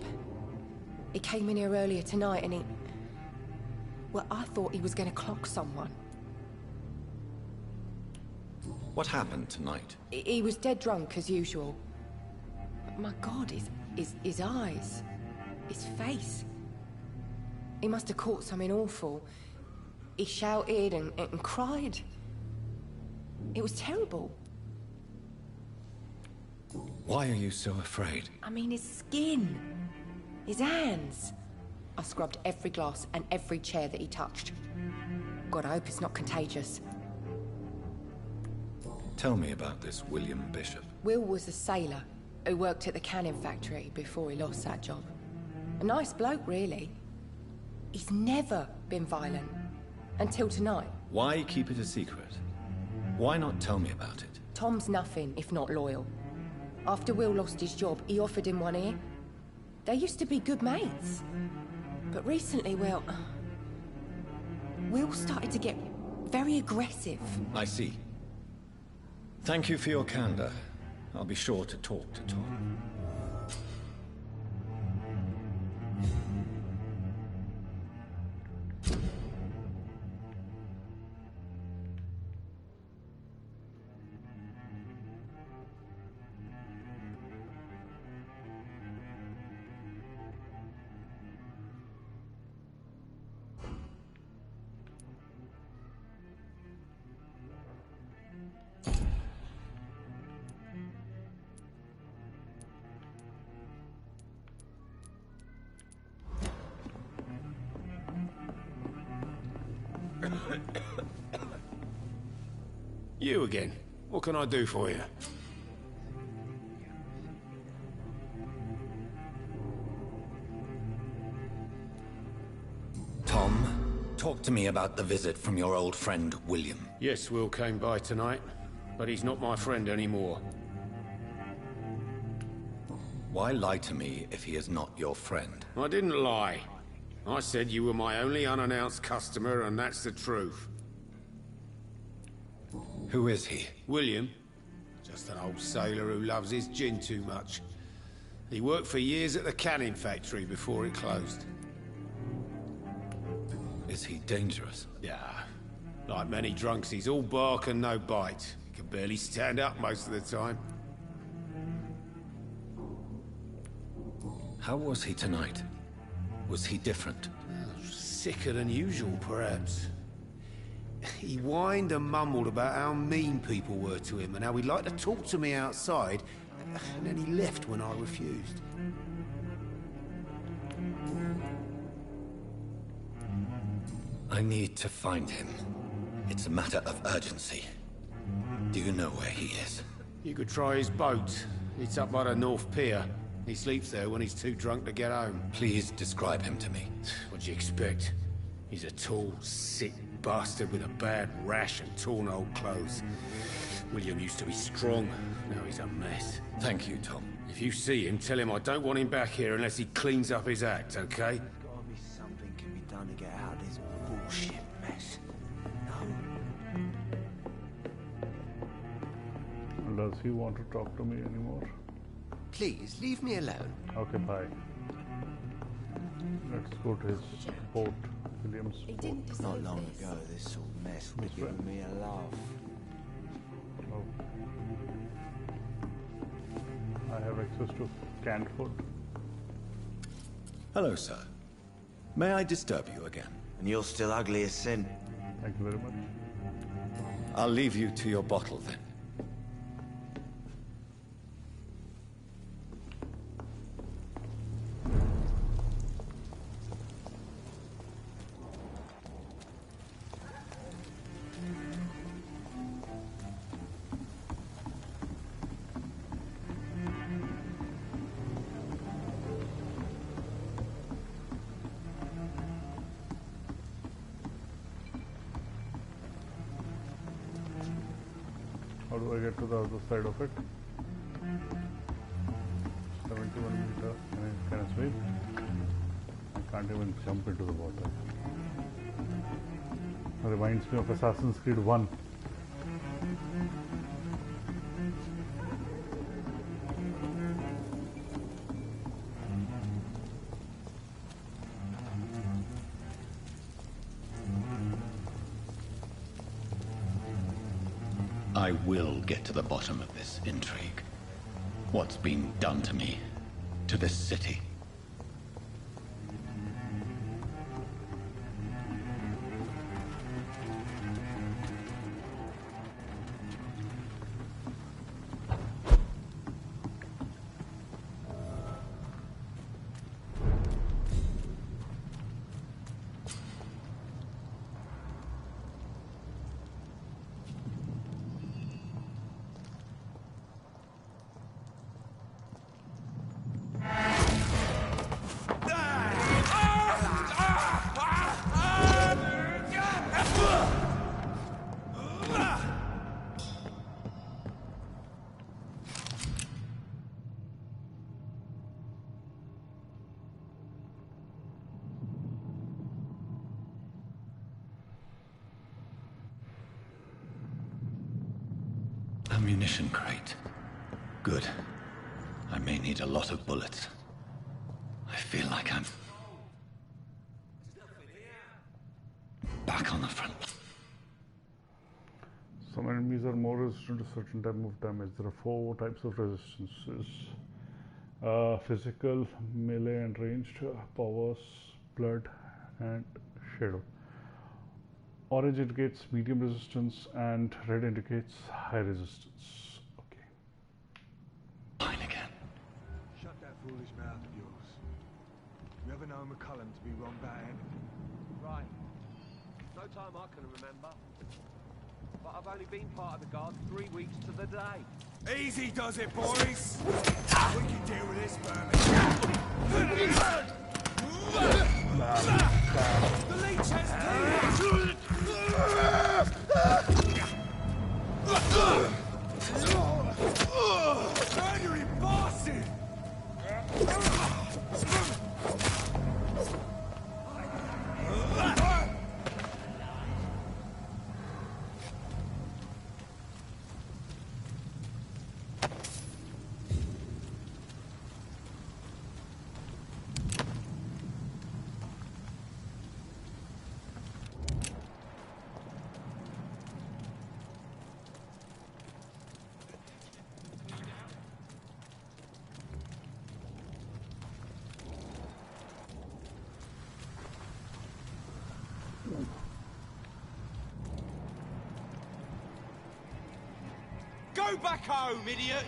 He came in here earlier tonight and he... Well, I thought he was going to clock someone.
What happened tonight?
He was dead drunk, as usual. But my God, his eyes. His face. He must have caught something awful. He shouted and cried. It was terrible.
Why are you so afraid?
I mean, his skin. His hands. I scrubbed every glass and every chair that he touched. God, I hope it's not contagious.
Tell me about this William Bishop.
Will was a sailor who worked at the cannon factory before he lost that job. A nice bloke, really. He's never been violent. Until tonight.
Why keep it a secret? Why not tell me about it?
Tom's nothing if not loyal. After Will lost his job, he offered him one ear. They used to be good mates. But recently, Will started to get very aggressive.
I see. Thank you for your candor. I'll be sure to talk to Tom.
You again. What can I do for you?
Tom, talk to me about the visit from your old friend, William.
Yes, Will came by tonight, but he's not my friend anymore.
Why lie to me if he is not your friend?
I didn't lie. I said you were my only unannounced customer, and that's the truth.
Who is he?
William. Just an old sailor who loves his gin too much. He worked for years at the cannon factory before it closed.
Is he dangerous?
Yeah. Like many drunks, he's all bark and no bite. He can barely stand up most of the time.
How was he tonight? Was he different?
Sicker than usual, perhaps. He whined and mumbled about how mean people were to him and how he'd like to talk to me outside, and then he left when I refused.
I need to find him. It's a matter of urgency. Do you know where he is?
You could try his boat. It's up by the North Pier. He sleeps there when he's too drunk to get home.
Please describe him to me.
What'd you expect? He's a tall, sick bastard with a bad rash and torn old clothes. William used to be strong. Now he's a mess.
Thank you, Tom.
If you see him, tell him I don't want him back here unless he cleans up his act, okay?
Gotta be something can be done to get out of this bullshit mess. No?
Does he want to talk to me anymore?
Please, leave me alone.
Okay, bye. Let's go to his boat, William's boat.
Not long ago, this sort of mess would have given me a laugh.
Oh. I have access to canned food.
Hello, sir. May I disturb you again?
And you're still ugly as sin.
Thank you very much.
I'll leave you to your bottle then.
How do I get to the other side of it? 71 meter. Can I swim? I can't even jump into the water. It reminds me of Assassin's Creed 1.
I will get to the bottom of this intrigue. What's been done to me, to this city. ammunition crate. Good. I may need a lot of bullets. I feel like I'm back on the front.
Some enemies are more resistant to certain type of damage. There are 4 types of resistances. Physical, melee and ranged, powers, blood and shadow. Orange indicates medium resistance and red indicates high resistance. Okay.
Fine again.
Shut that foolish mouth of yours. You ever know McCullum to be wrong about anything?
Right. No time I can remember. But I've only been part of the guard 3 weeks to the day.
Easy does it, boys! We can deal with this, Berman. The leech has teeth! Murdering bastard!
Go back home, idiot!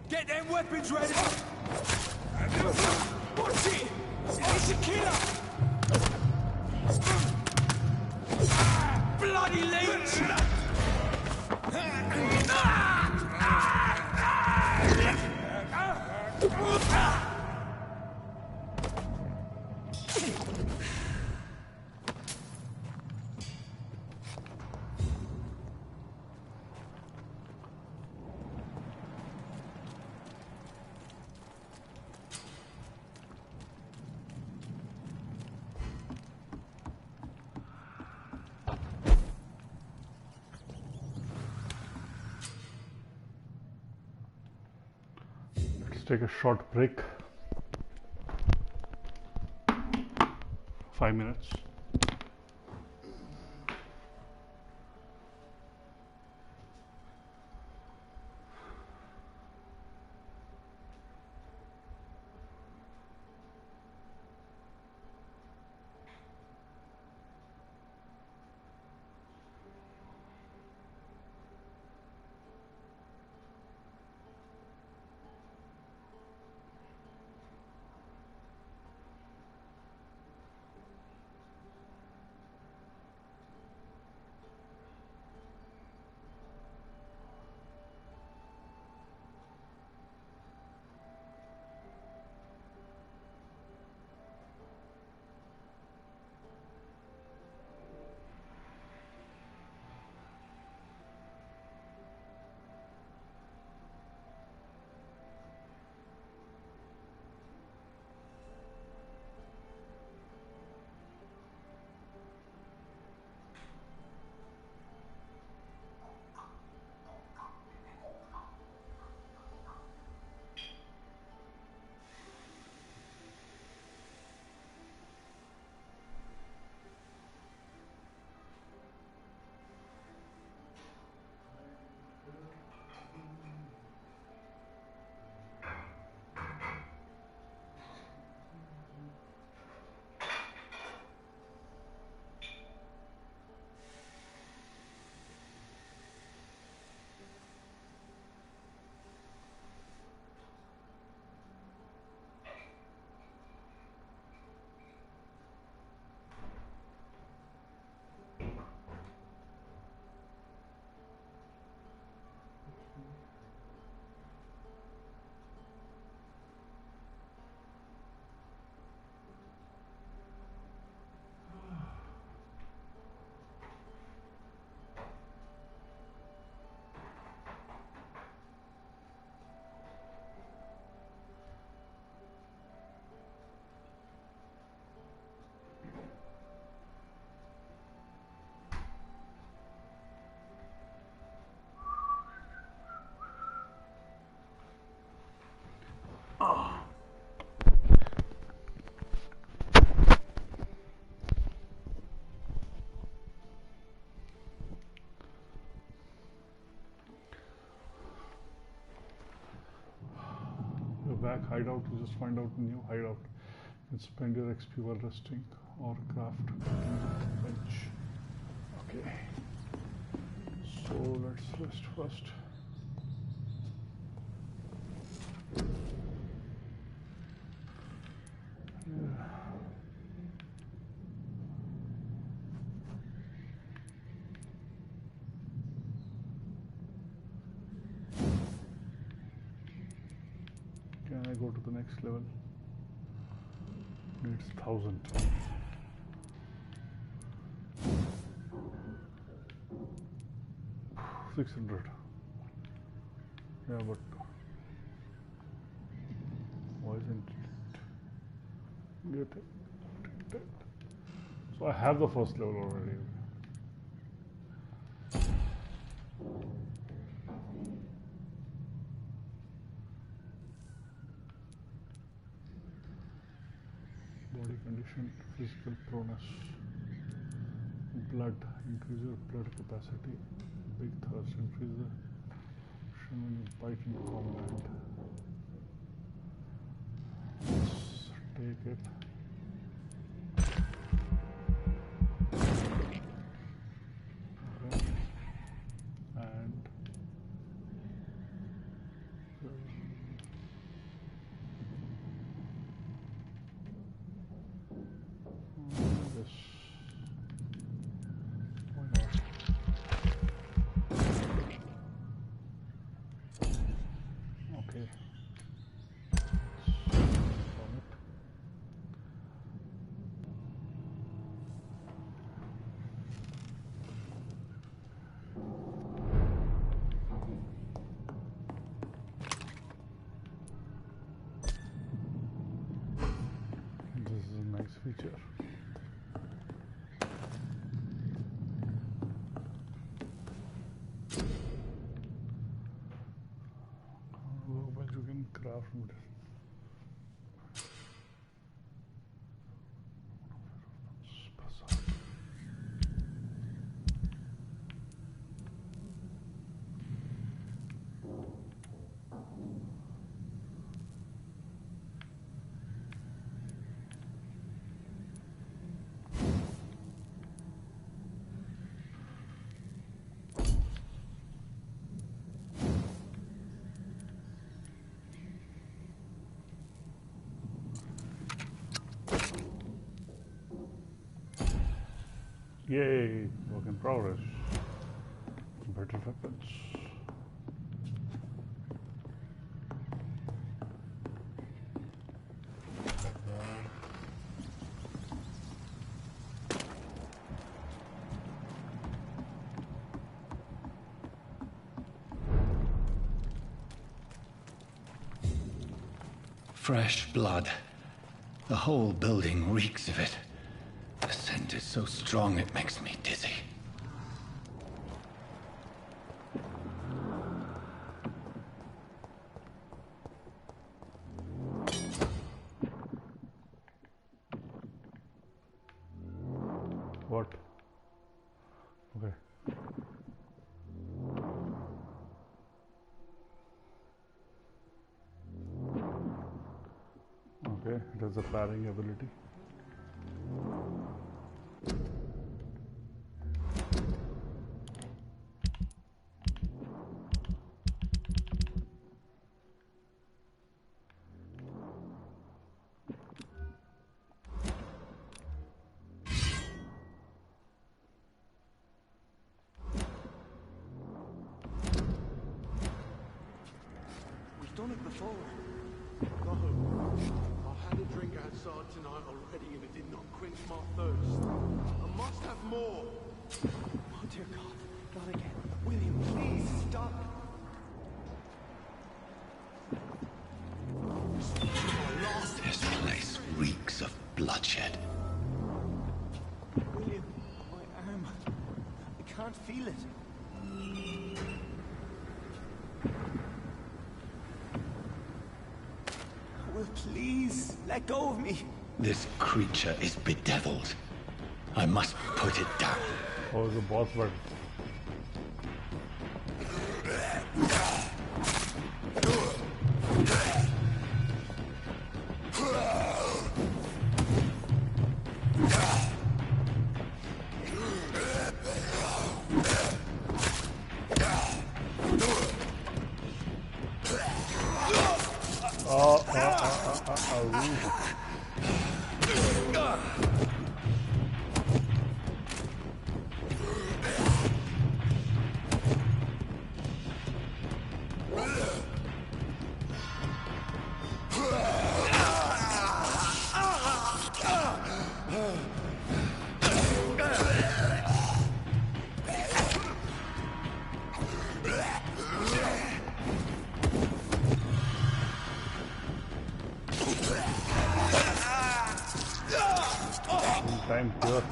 Get them weapons ready! Watch it! It's a killer! Bloody leech!
Take a short break. 5 minutes. back. Hideout, you just find out a new hideout. You can spend your XP while resting or craft bench. Okay. So let's rest first. Yeah. Can I go to the next level? Needs 1000. $600. Yeah, but why isn't it getting? So I have the first level already. Body condition, physical proneness, blood, increase your blood capacity, big thirst, increase the action when you bite into combat. Let's take it. Okay. And this. Why not? Okay. This is a nice feature. Workbench you can craft from this. Yay, work in progress. Better weapons.
Fresh blood. The whole building reeks of it. The scent is so strong it makes me dizzy.
What? Okay. Okay, it has a parrying ability.
Done it before. No. I had a drink outside tonight already and it did not quench my thirst. I must have more.
Oh dear God, not again. William, please stop.
This place reeks of bloodshed.
William, my arm. I can't feel it. Will, please, let go of me.
This creature is bedeviled. I must put it down.
Oh, the boss bird. Vampyr.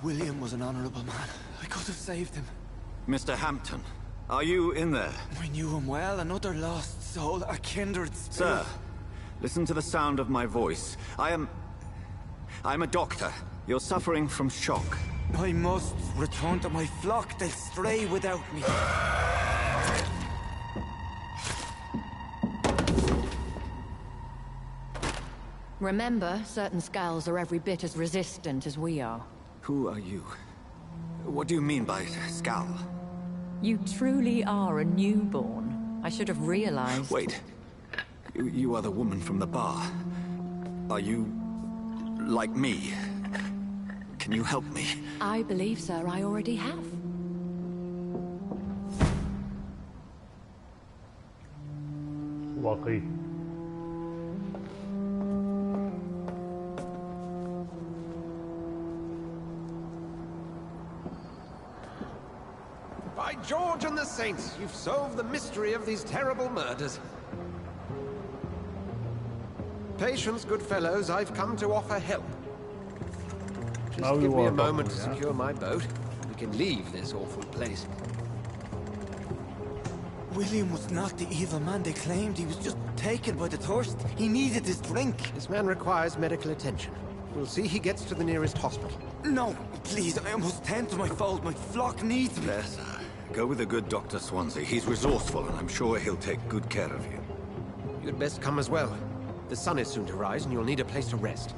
William was an honorable man. I could have saved him.
Mr. Hampton, are you in there?
I knew him well, another lost soul, a kindred spirit.
Sir, listen to the sound of my voice. I'm a doctor. You're suffering from shock.
I must return to my flock. They'll stray without me.
Remember, certain skulls are every bit as resistant as we are.
Who are you? What do you mean by Skal?
You truly are a newborn. I should have realized.
Wait. You are the woman from the bar. Are you... like me? Can you help me?
I believe, sir, I already have.
वाकई
By George and the Saints, you've solved the mystery of these terrible murders. Patience, good fellows, I've come to offer help. Just
Now
give
you
me
are
a moment
talking,
to
yeah?
secure my boat. We can leave this awful place.
William was not the evil man they claimed. He was just taken by the thirst. He needed his drink.
This man requires medical attention. We'll see he gets to the nearest hospital.
No, please, I must tend to my fold. My flock needs me.
There, sir. Go with the good Dr. Swansea. He's resourceful, and I'm sure he'll take good care of you.
You'd best come as well. The sun is soon to rise, and you'll need a place to rest.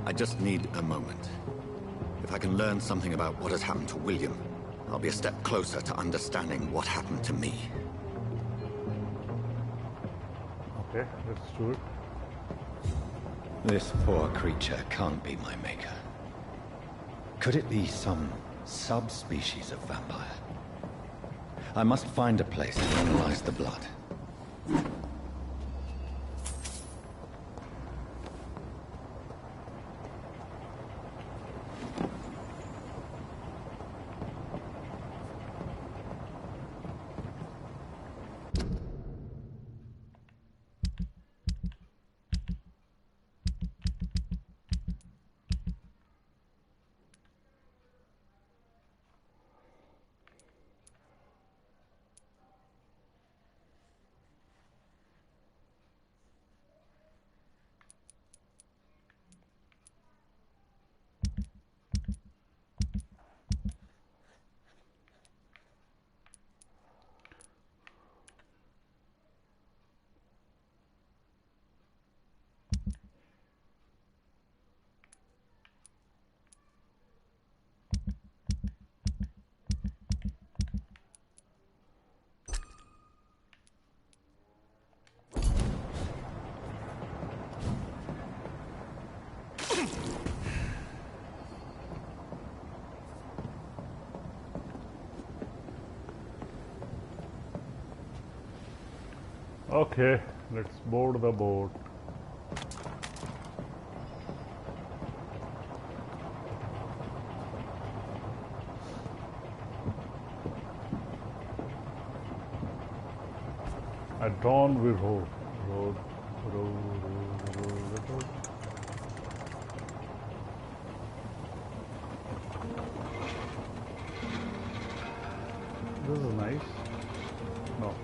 I just need a moment. If I can learn something about what has happened to William, I'll be a step closer to understanding what happened to me.
Okay, let's do it.
This poor creature can't be my maker. Could it be some subspecies of vampire? I must find a place to analyze the blood.
Okay, let's board the boat. I Dawn we road. Road. This is nice. No.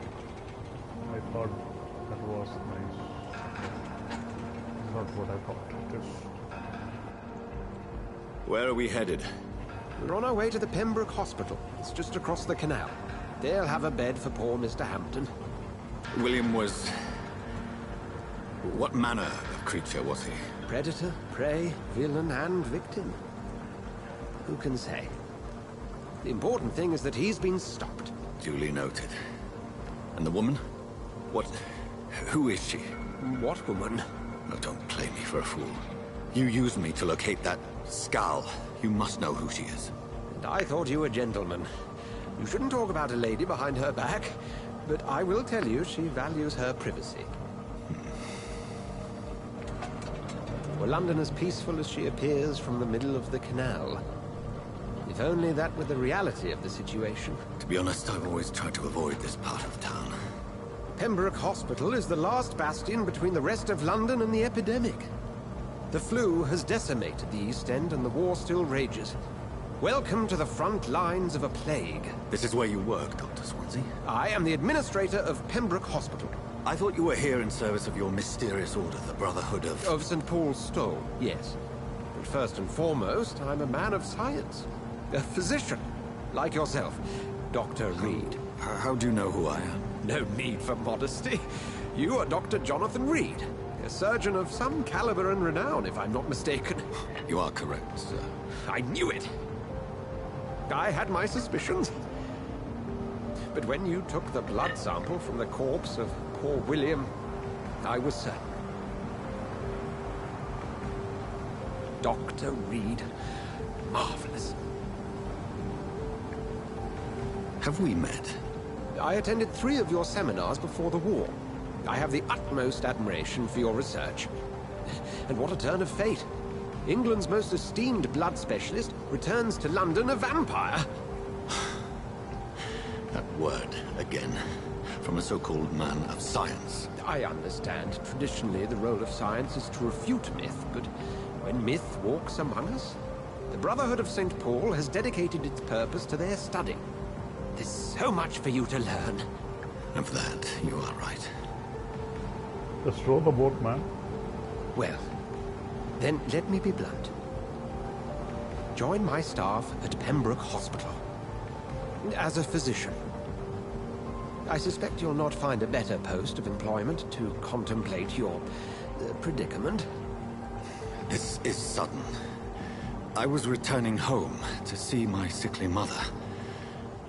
I thought that was nice. Not what I thought it is.
Where are we headed?
We're on our way to the Pembroke Hospital. It's just across the canal. They'll have a bed for poor Mr. Hampton.
William was... What manner of creature was he?
Predator, prey, villain, and victim. Who can say? The important thing is that he's been stopped.
Duly noted. And the woman? What... Who is she?
What woman?
Oh, don't play me for a fool. You used me to locate that skull. You must know who she is.
And I thought you a gentleman. You shouldn't talk about a lady behind her back, but I will tell you she values her privacy. Were London as peaceful as she appears from the middle of the canal? If only that were the reality of the situation.
To be honest, I've always tried to avoid this part of town.
Pembroke Hospital is the last bastion between the rest of London and the epidemic. The flu has decimated the East End and the war still rages. Welcome to the front lines of a plague.
This is where you work, Dr. Swansea?
I am the administrator of Pembroke Hospital.
I thought you were here in service of your mysterious order, the Brotherhood of...
Of St. Paul's Stole, yes. But first and foremost, I'm a man of science. A physician, like yourself, Dr. Reed.
How do you know who I am?
No need for modesty. You are Dr. Jonathan Reed, a surgeon of some caliber and renown, if I'm not mistaken.
You are correct, sir.
I knew it. I had my suspicions. But when you took the blood sample from the corpse of poor William, I was certain. Dr. Reed. Marvelous.
Have we met?
I attended 3 of your seminars before the war. I have the utmost admiration for your research. And what a turn of fate. England's most esteemed blood specialist returns to London a vampire.
That word, again. From a so-called man of science.
I understand. Traditionally, the role of science is to refute myth, but when myth walks among us, the Brotherhood of St. Paul has dedicated its purpose to their study. There's so much for you to learn.
Of that, you are right.
Just row the boat, man.
Well, then let me be blunt. Join my staff at Pembroke Hospital. As a physician. I suspect you'll not find a better post of employment to contemplate your predicament.
This is sudden. I was returning home to see my sickly mother.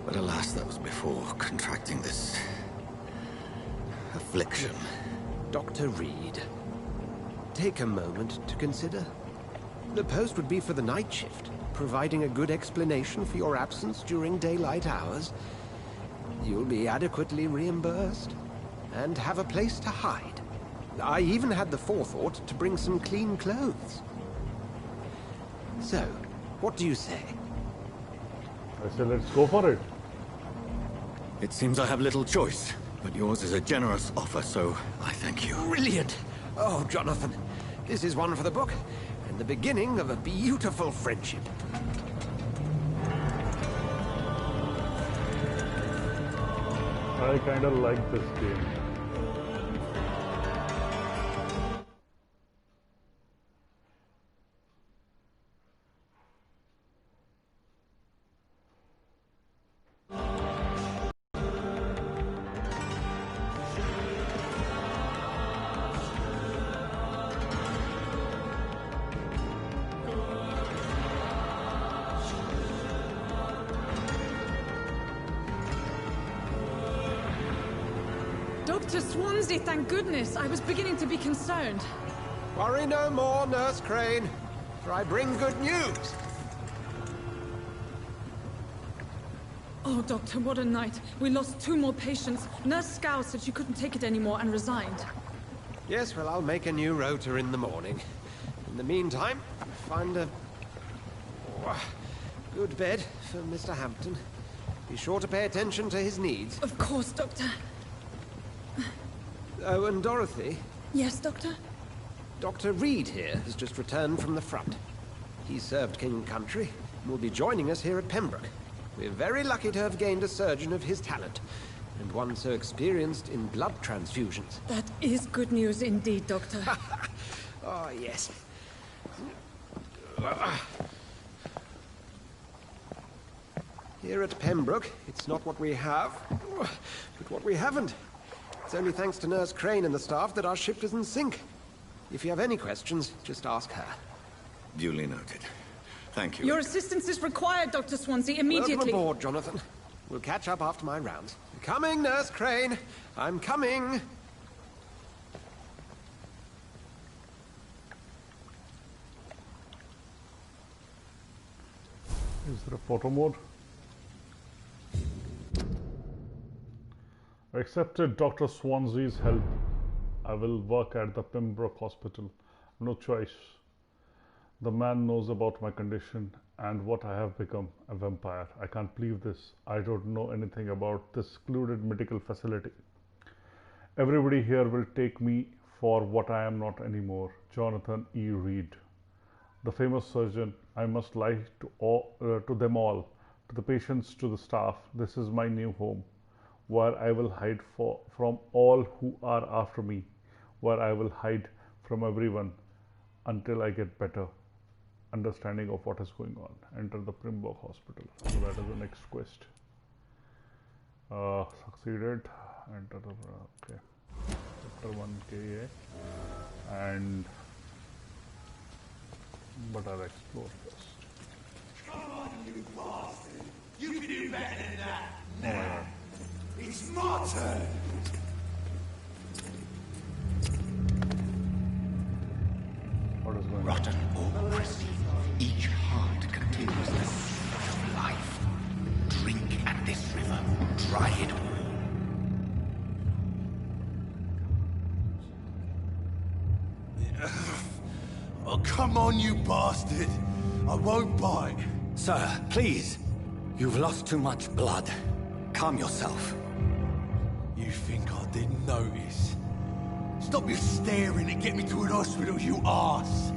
But alas, that was before contracting this... affliction.
Dr. Reed, take a moment to consider. The post would be for the night shift, providing a good explanation for your absence during daylight hours. You'll be adequately reimbursed, and have a place to hide. I even had the forethought to bring some clean clothes. So, what do you say?
I say let's go for it.
It seems I have little choice, but yours is a generous offer, so I thank you.
Brilliant! Oh, Jonathan, this is one for the book, and the beginning of a beautiful friendship.
I kinda like this game.
Dr. Swansea, thank goodness. I was beginning to be concerned.
Worry no more, Nurse Crane, for I bring good news.
Oh, Doctor, what a night. We lost 2 more patients. Nurse Scow said she couldn't take it anymore and resigned.
Yes, well, I'll make a new rota in the morning. In the meantime, find a... good bed for Mr. Hampton. Be sure to pay attention to his needs.
Of course, Doctor.
Oh, and Dorothy?
Yes, Doctor?
Dr. Reed here has just returned from the front. He served King and Country and will be joining us here at Pembroke. We're very lucky to have gained a surgeon of his talent, and one so experienced in blood transfusions.
That is good news indeed, Doctor.
Oh, yes. Here at Pembroke, it's not what we have, but what we haven't. It's only thanks to Nurse Crane and the staff that our ship doesn't sink. If you have any questions, just ask her.
Duly noted. Thank you.
Your assistance is required, Dr. Swansea, immediately.
Welcome aboard, Jonathan. We'll catch up after my rounds. Coming, Nurse Crane. I'm coming.
Is there a photo mode? I accepted Dr. Swansea's help. I will work at the Pembroke Hospital. No choice. The man knows about my condition and what I have become, a vampire. I can't believe this. I don't know anything about this secluded medical facility. Everybody here will take me for what I am not anymore. Jonathan E. Reed, the famous surgeon. I must lie to them all, to the patients, to the staff. This is my new home, where I will hide from all who are after me, where I will hide from everyone until I get better understanding of what is going on. Enter the Pembroke Hospital. So that is the next quest. Succeeded. Enter the okay. Chapter 1 KA. And but I'll explore first.
Come on, you bastard! You can do better than that!
Oh my God.
It's my turn!
What is going on?
Rotten or pristine, each heart contains the seed of life. Drink at this river, dry it all.
Oh, come on, you bastard! I won't bite!
Sir, please. You've lost too much blood. Calm yourself.
You think I didn't notice? Stop your staring and get me to an hospital, you arse!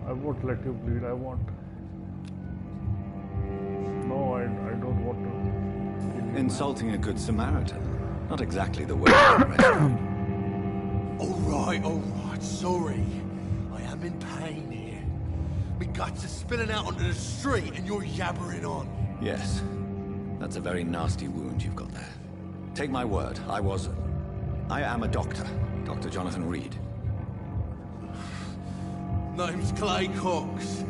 I won't let you bleed. I want. No, I don't want to kill you.
Insulting a good Samaritan. Not exactly the way to rescue.
Alright, sorry. I am in pain here. My guts are spilling out onto the street and you're yabbering on.
Yes. That's a very nasty wound you've got there. Take my word, I am a doctor. Dr. Jonathan Reed.
Name's Clay Cox.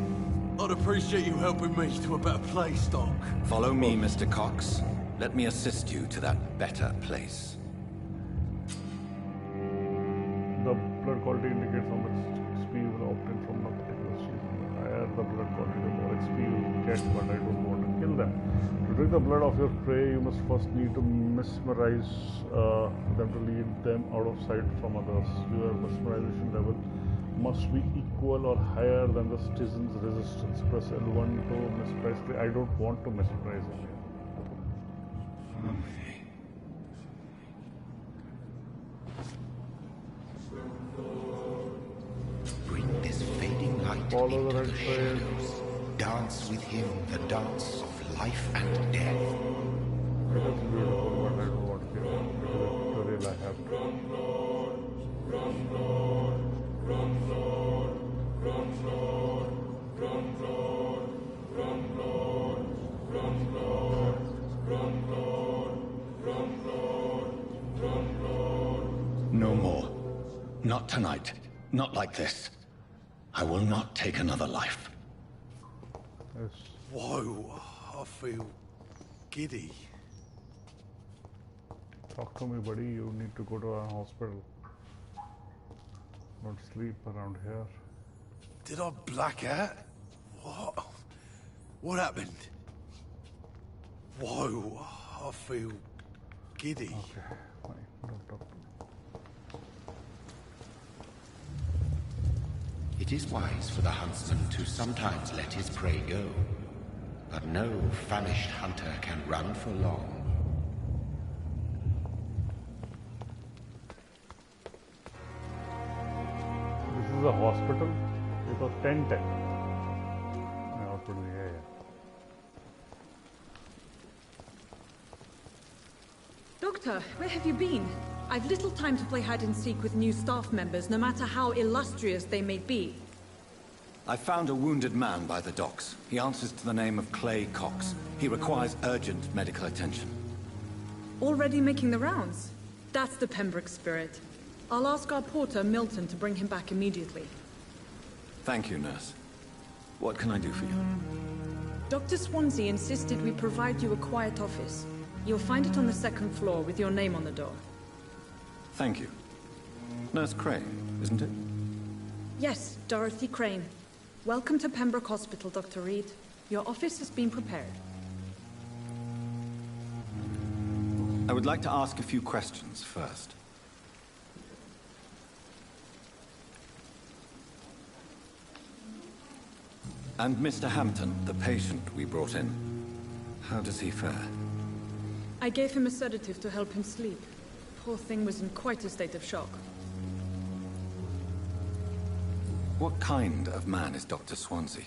I'd appreciate you helping me to a better place, Doc.
Follow me, Mr. Cox. Let me assist you to that better place.
The blood quality indicates how much XP you will obtain from a particular season. The higher the blood quality, the more XP you will get, but I don't want to kill them. To drink the blood of your prey, you must first need to mesmerize them to lead them out of sight from others. Your mesmerization level must be equal or higher than the citizen's resistance. Press L1 to mesmerize. I don't want to mesmerize him.
Bring this fading light
Follow the
into
red
the
trail.
shadows. Dance with him the dance of life and death.
It is beautiful, but I don't want to kill him. It is a tutorial I have to.
No more. Not tonight. Not like this. I will not take another life.
Yes.
Whoa, I feel giddy.
Talk to me, buddy. You need to go to a hospital. Don't sleep around here.
Did I black out? What? What happened? Whoa, I feel giddy.
Okay, fine. Don't talk to me.
It is wise for the huntsman to sometimes let his prey go. But no famished hunter can run for long.
hospital? It was 10:10. Hospital, yeah.
Doctor, where have you been? I've little time to play hide and seek with new staff members, no matter how illustrious they may be.
I found a wounded man by the docks. He answers to the name of Clay Cox. He requires urgent medical attention.
Already making the rounds? That's the Pembroke spirit. I'll ask our porter, Milton, to bring him back immediately.
Thank you, nurse. What can I do for you?
Dr. Swansea insisted we provide you a quiet office. You'll find it on the second floor with your name on the door.
Thank you. Nurse Crane, isn't it?
Yes, Dorothy Crane. Welcome to Pembroke Hospital, Dr. Reed. Your office has been prepared.
I would like to ask a few questions first. And Mr. Hampton, the patient we brought in, how does he fare?
I gave him a sedative to help him sleep. Poor thing was in quite a state of shock.
What kind of man is Dr. Swansea?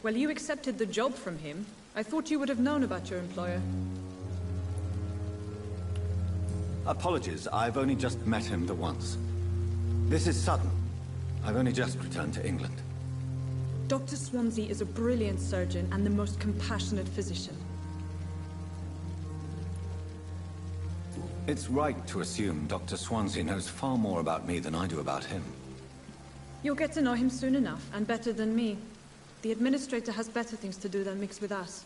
Well, you accepted the job from him. I thought you would have known about your employer.
Apologies, I've only just met him the once. This is sudden. I've only just returned to England.
Dr. Swansea is a brilliant surgeon and the most compassionate physician.
It's right to assume Dr. Swansea knows far more about me than I do about him.
You'll get to know him soon enough, and better than me. The administrator has better things to do than mix with us.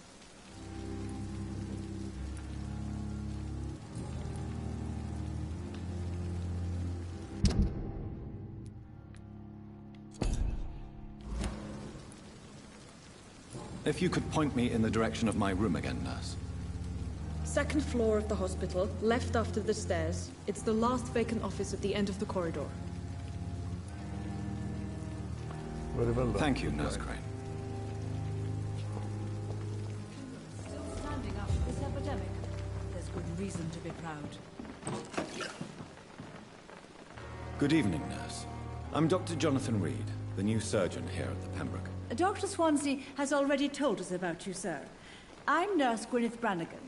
If you could point me in the direction of my room again, nurse.
Second floor of the hospital, left after the stairs. It's the last vacant office at the end of the corridor.
Very well done.
Thank you, Nurse Crane.
Still standing after this epidemic. There's good reason to be proud.
Good evening, nurse. I'm Dr. Jonathan Reed, the new surgeon here at the Pembroke.
Dr. Swansea has already told us about you, sir. I'm Nurse Gwyneth Brannigan.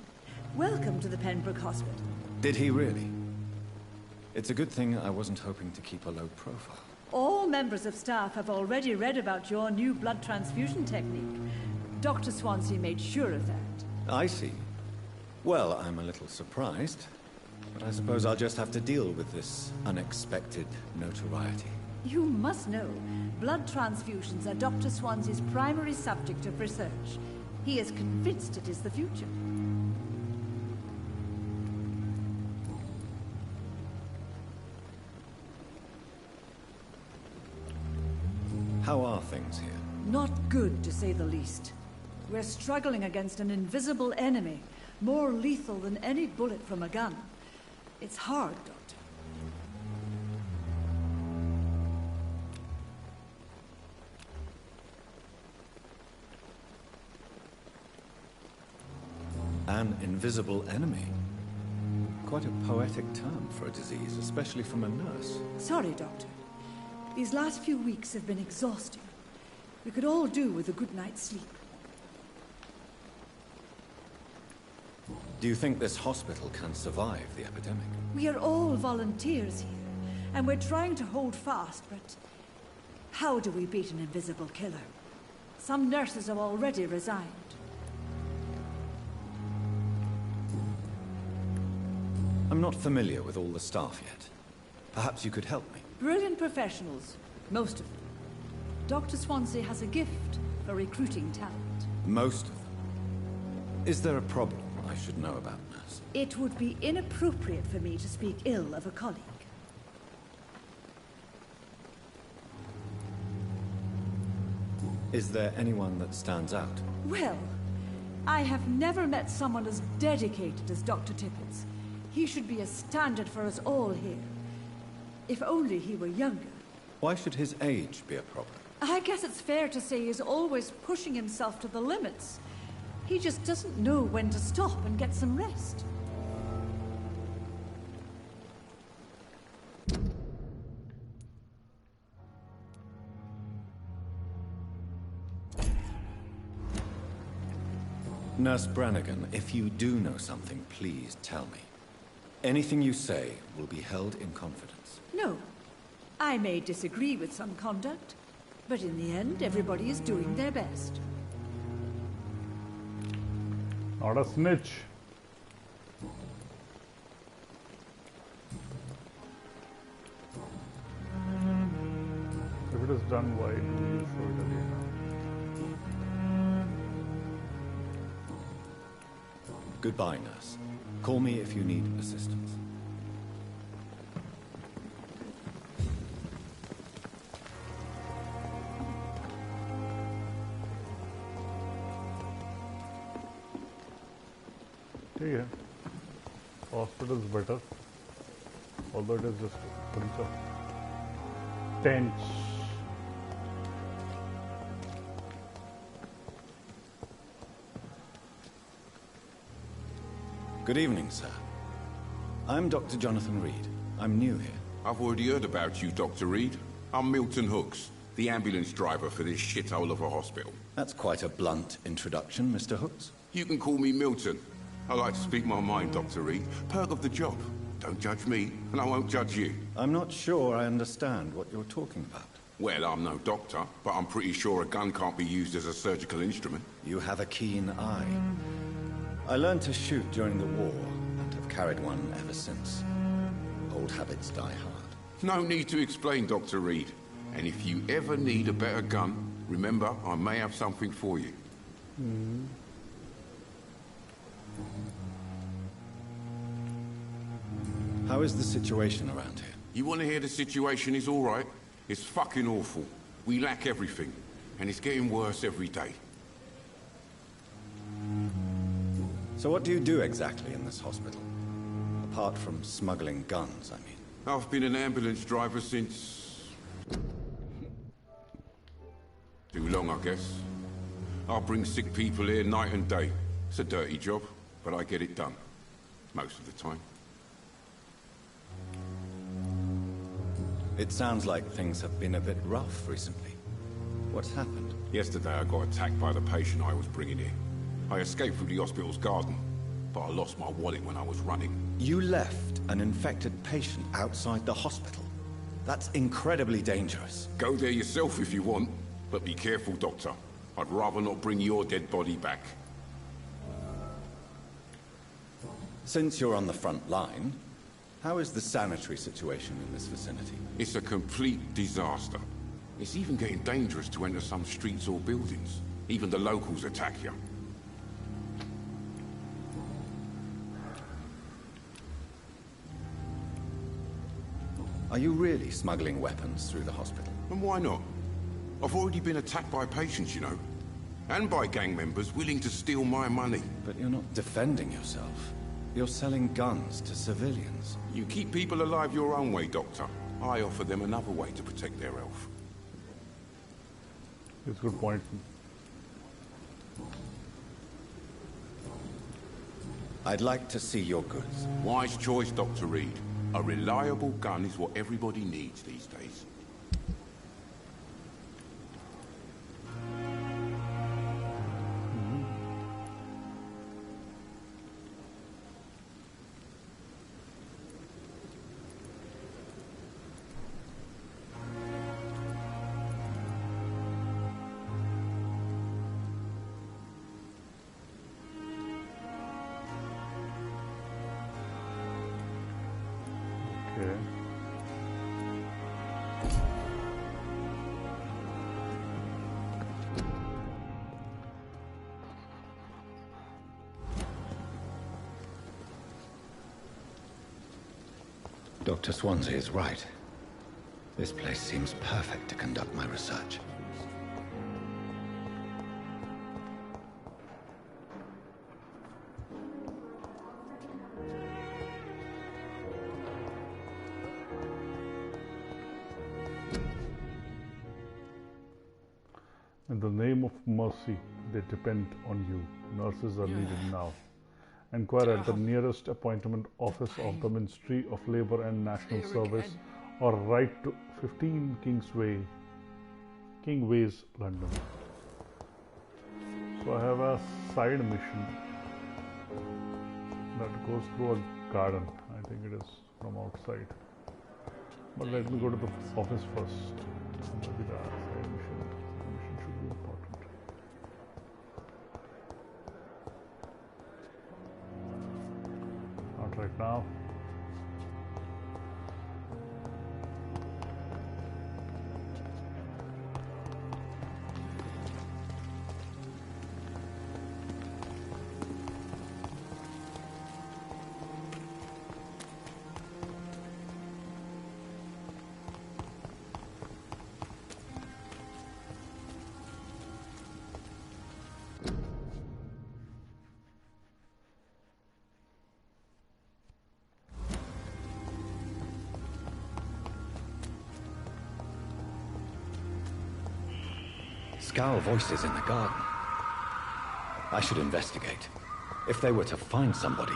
Welcome to the Pembroke Hospital.
Did he really? It's a good thing I wasn't hoping to keep a low profile.
All members of staff have already read about your new blood transfusion technique. Dr. Swansea made sure of that.
I see. Well, I'm a little surprised, but I suppose I'll just have to deal with this unexpected notoriety.
You must know, blood transfusions are Dr. Swansea's primary subject of research. He is convinced it is the future.
How are things here?
Not good, to say the least. We're struggling against an invisible enemy, more lethal than any bullet from a gun. It's hard, Doctor.
An invisible enemy? Quite a poetic term for a disease, especially from a nurse.
Sorry, Doctor. These last few weeks have been exhausting. We could all do with a good night's sleep.
Do you think this hospital can survive the epidemic?
We are all volunteers here, and we're trying to hold fast, but how do we beat an invisible killer? Some nurses have already resigned.
I'm not familiar with all the staff yet. Perhaps you could help me.
Brilliant professionals, most of them. Dr. Swansea has a gift for recruiting talent.
Most of them. Is there a problem I should know about, nurse?
It would be inappropriate for me to speak ill of a colleague.
Is there anyone that stands out?
Well, I have never met someone as dedicated as Dr. Tippins. He should be a standard for us all here. If only he were younger.
Why should his age be a problem?
I guess it's fair to say he's always pushing himself to the limits. He just doesn't know when to stop and get some rest.
Nurse Brannigan, if you do know something, please tell me. Anything you say will be held in confidence.
No. I may disagree with some conduct, but in the end, everybody is doing their best.
Not a snitch. If it is done, why do you show it again?
Goodbye, nurse. Call me if you need assistance.
Yeah, hospital is better, although it is just a bunch of tents.
Good evening, sir. I'm Dr. Jonathan Reed. I'm new here.
I've already heard about you, Dr. Reed. I'm Milton Hooks, the ambulance driver for this shithole of a hospital.
That's quite a blunt introduction, Mr. Hooks.
You can call me Milton. I like to speak my mind, Dr. Reed. Perk of the job. Don't judge me, and I won't judge you.
I'm not sure I understand what you're talking about.
Well, I'm no doctor, but I'm pretty sure a gun can't be used as a surgical instrument.
You have a keen eye. I learned to shoot during the war, and have carried one ever since. Old habits die hard.
No need to explain, Dr. Reed. And if you ever need a better gun, remember, I may have something for you.
How is the situation around here?
You want to hear the situation is all right? It's fucking awful. We lack everything, and it's getting worse every day.
So what do you do exactly in this hospital? Apart from smuggling guns, I mean.
I've been an ambulance driver since... too long, I guess. I bring sick people here night and day. It's a dirty job, but I get it done. Most of the time.
It sounds like things have been a bit rough recently. What's happened?
Yesterday I got attacked by the patient I was bringing in. I escaped through the hospital's garden, but I lost my wallet when I was running.
You left an infected patient outside the hospital? That's incredibly dangerous.
Go there yourself if you want, but be careful, Doctor. I'd rather not bring your dead body back.
Since you're on the front line, how is the sanitary situation in this vicinity?
It's a complete disaster. It's even getting dangerous to enter some streets or buildings. Even the locals attack you.
Are you really smuggling weapons through the hospital?
And why not? I've already been attacked by patients, you know. And by gang members willing to steal my money.
But you're not defending yourself. You're selling guns to civilians.
You keep people alive your own way, Doctor. I offer them another way to protect their health.
That's a good point.
I'd like to see your goods.
Wise choice, Dr. Reed. A reliable gun is what everybody needs these days.
Okay.
Dr. Swansea is right. This place seems perfect to conduct my research.
In the name of mercy, they depend on you. Nurses are needed now. Enquire at the nearest appointment office of the Ministry of Labour and National Service or write to 15 Kingsway, King Ways, London. So I have a side mission that goes through a garden. I think it is from outside. But let me go to the office first. Maybe the side mission should be important. Not right now.
Scowl voices in the garden. I should investigate. If they were to find somebody.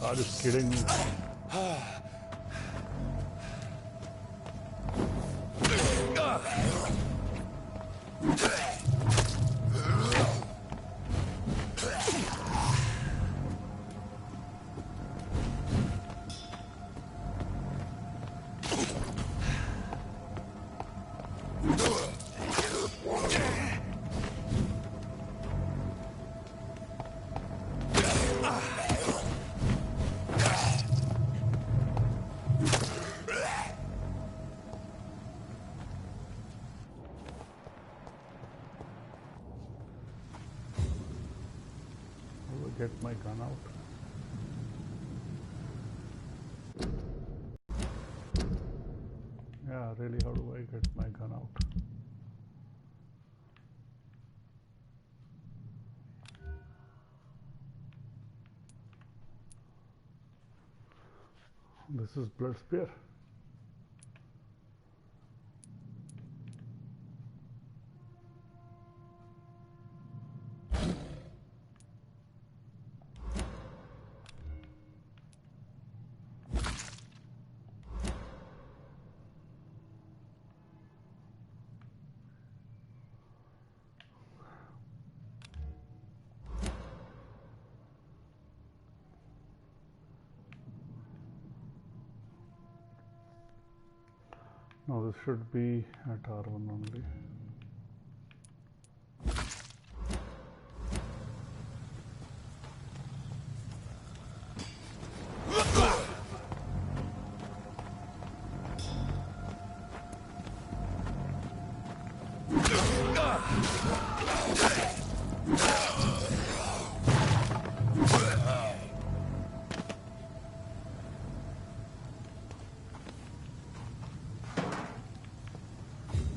Are you kidding me? Get my gun out. Yeah, really, how do I get my gun out? This is blood spear. Now this should be at R1 only.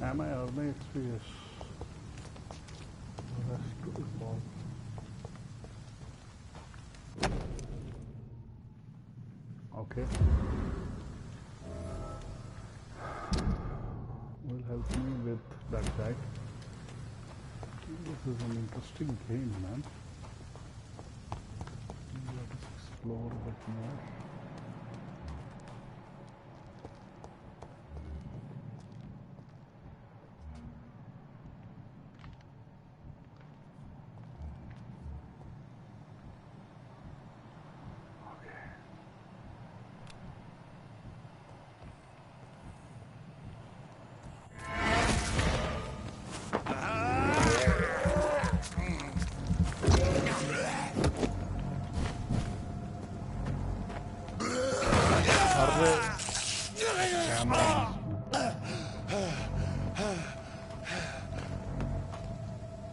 Am I earning XP? Yes. Rest to evolve. Okay. Will help me with that guy. This is an interesting game, man. Let us explore a bit more.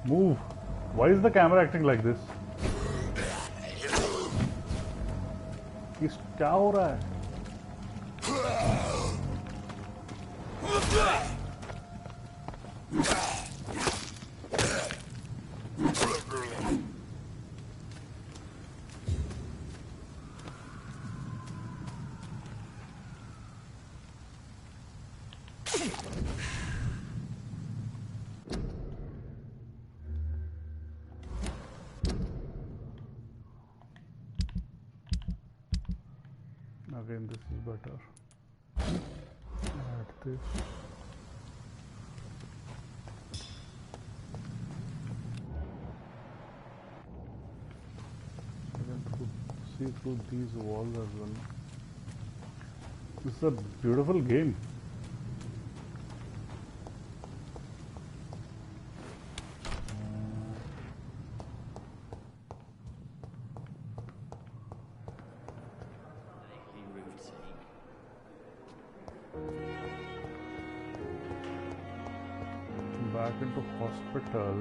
Move. Why is the camera acting like this? क्या हो रहा है? Again, this is better. Add this. I can see through these walls as well. This is a beautiful game. Back into hospital.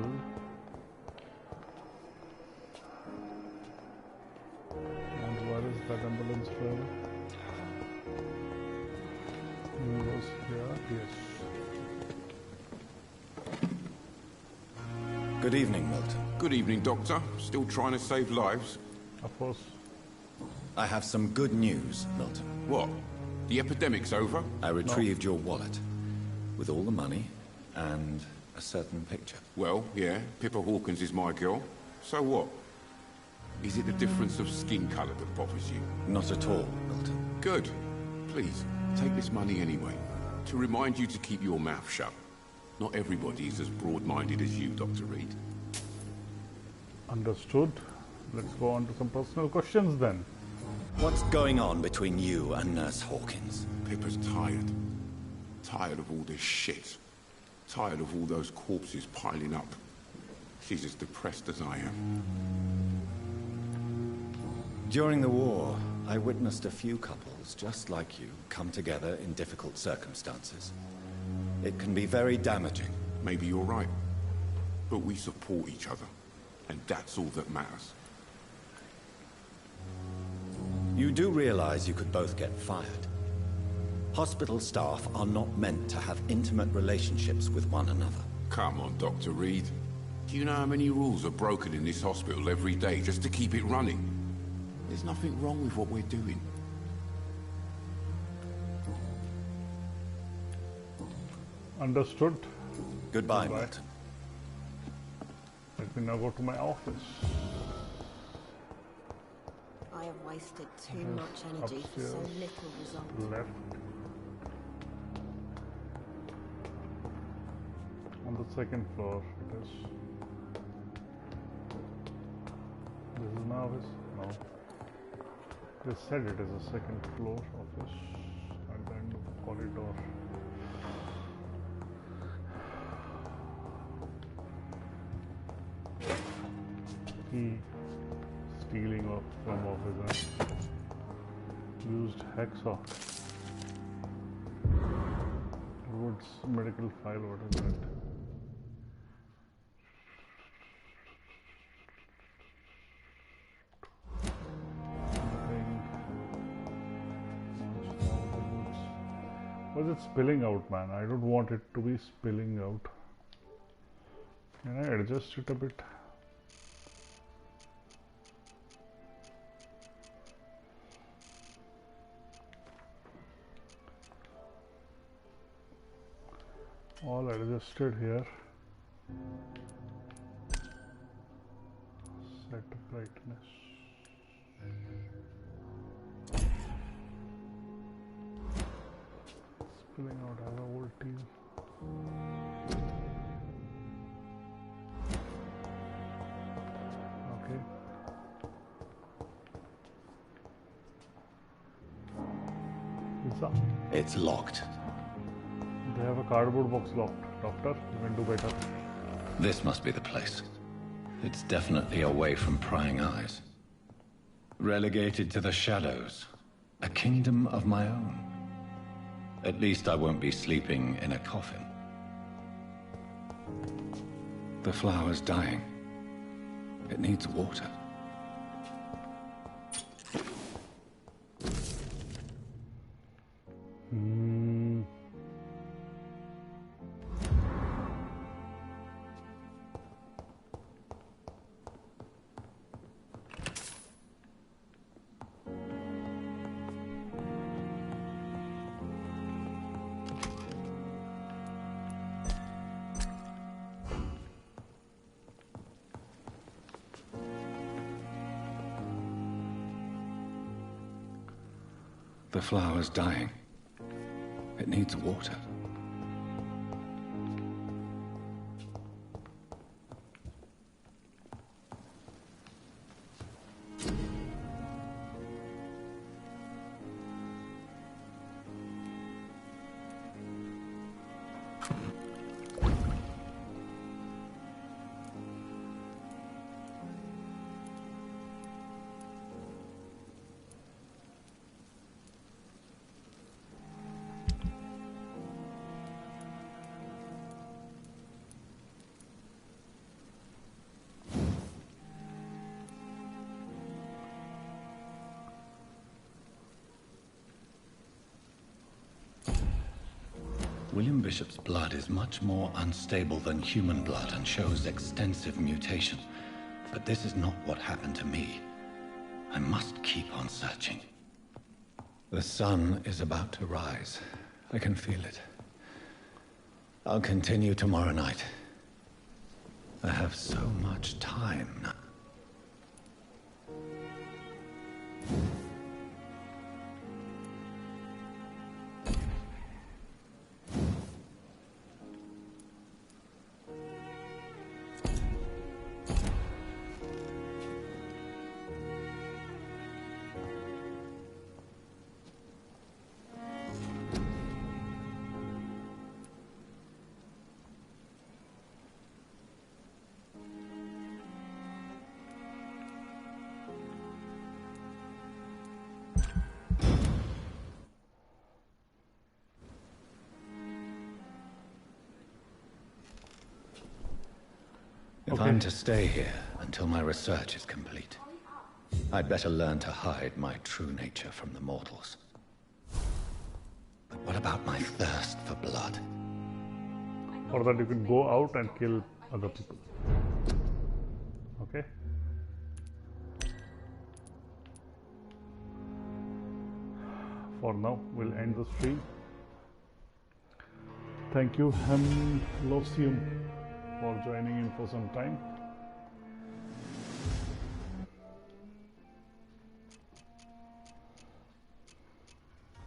And where is that ambulance driver? He was here, yes.
Good evening, Milton.
Good evening, Doctor. Still trying to save lives?
Of course.
I have some good news, Milton.
What? The epidemic's over?
I retrieved your wallet with all the money and a certain picture.
Well, yeah, Pippa Hawkins is my girl. So what? Is it the difference of skin colour that bothers you?
Not at all, Milton.
Good. Please, take this money anyway. To remind you to keep your mouth shut. Not everybody is as broad-minded as you, Dr. Reed.
Understood. Let's go on to some personal questions then.
What's going on between you and Nurse Hawkins?
Pippa's tired. Tired of all this shit. Tired of all those corpses piling up. She's as depressed as I am.
During the war, I witnessed a few couples just like you come together in difficult circumstances. It can be very damaging.
Maybe you're right. But we support each other. And that's all that matters.
You do realize you could both get fired. Hospital staff are not meant to have intimate relationships with one another.
Come on, Dr. Reed. Do you know how many rules are broken in this hospital every day just to keep it running? There's nothing wrong with what we're doing.
Understood.
Goodbye, Milton.
Let me now go to my office.
I have wasted too much energy for so little result.
Left. On the second floor, it is. This is my office? No. They said it is a second floor office at the end of the corridor. Key stealing from officer. Used hacksaw. Woods medical file, what is that? Why is it spilling out, man? I don't want it to be spilling out. Can I adjust it a bit? All adjusted here. Set brightness. Spilling out as a old TV. Okay.
It's locked.
They have a cardboard box locked. Doctor, you can do better.
This must be the place. It's definitely away from prying eyes. Relegated to the shadows. A kingdom of my own. At least I won't be sleeping in a coffin. The flower's dying. It needs water. The flower's dying. It needs water. William Bishop's blood is much more unstable than human blood and shows extensive mutation. But this is not what happened to me. I must keep on searching. The sun is about to rise. I can feel it. I'll continue tomorrow night. I have so much time now. If I'm to stay here until my research is complete, I'd better learn to hide my true nature from the mortals. But what about my thirst for blood?
Or that you can go out and kill other people. Okay. For now, we'll end the stream. Thank you, Losium, for joining in for some time.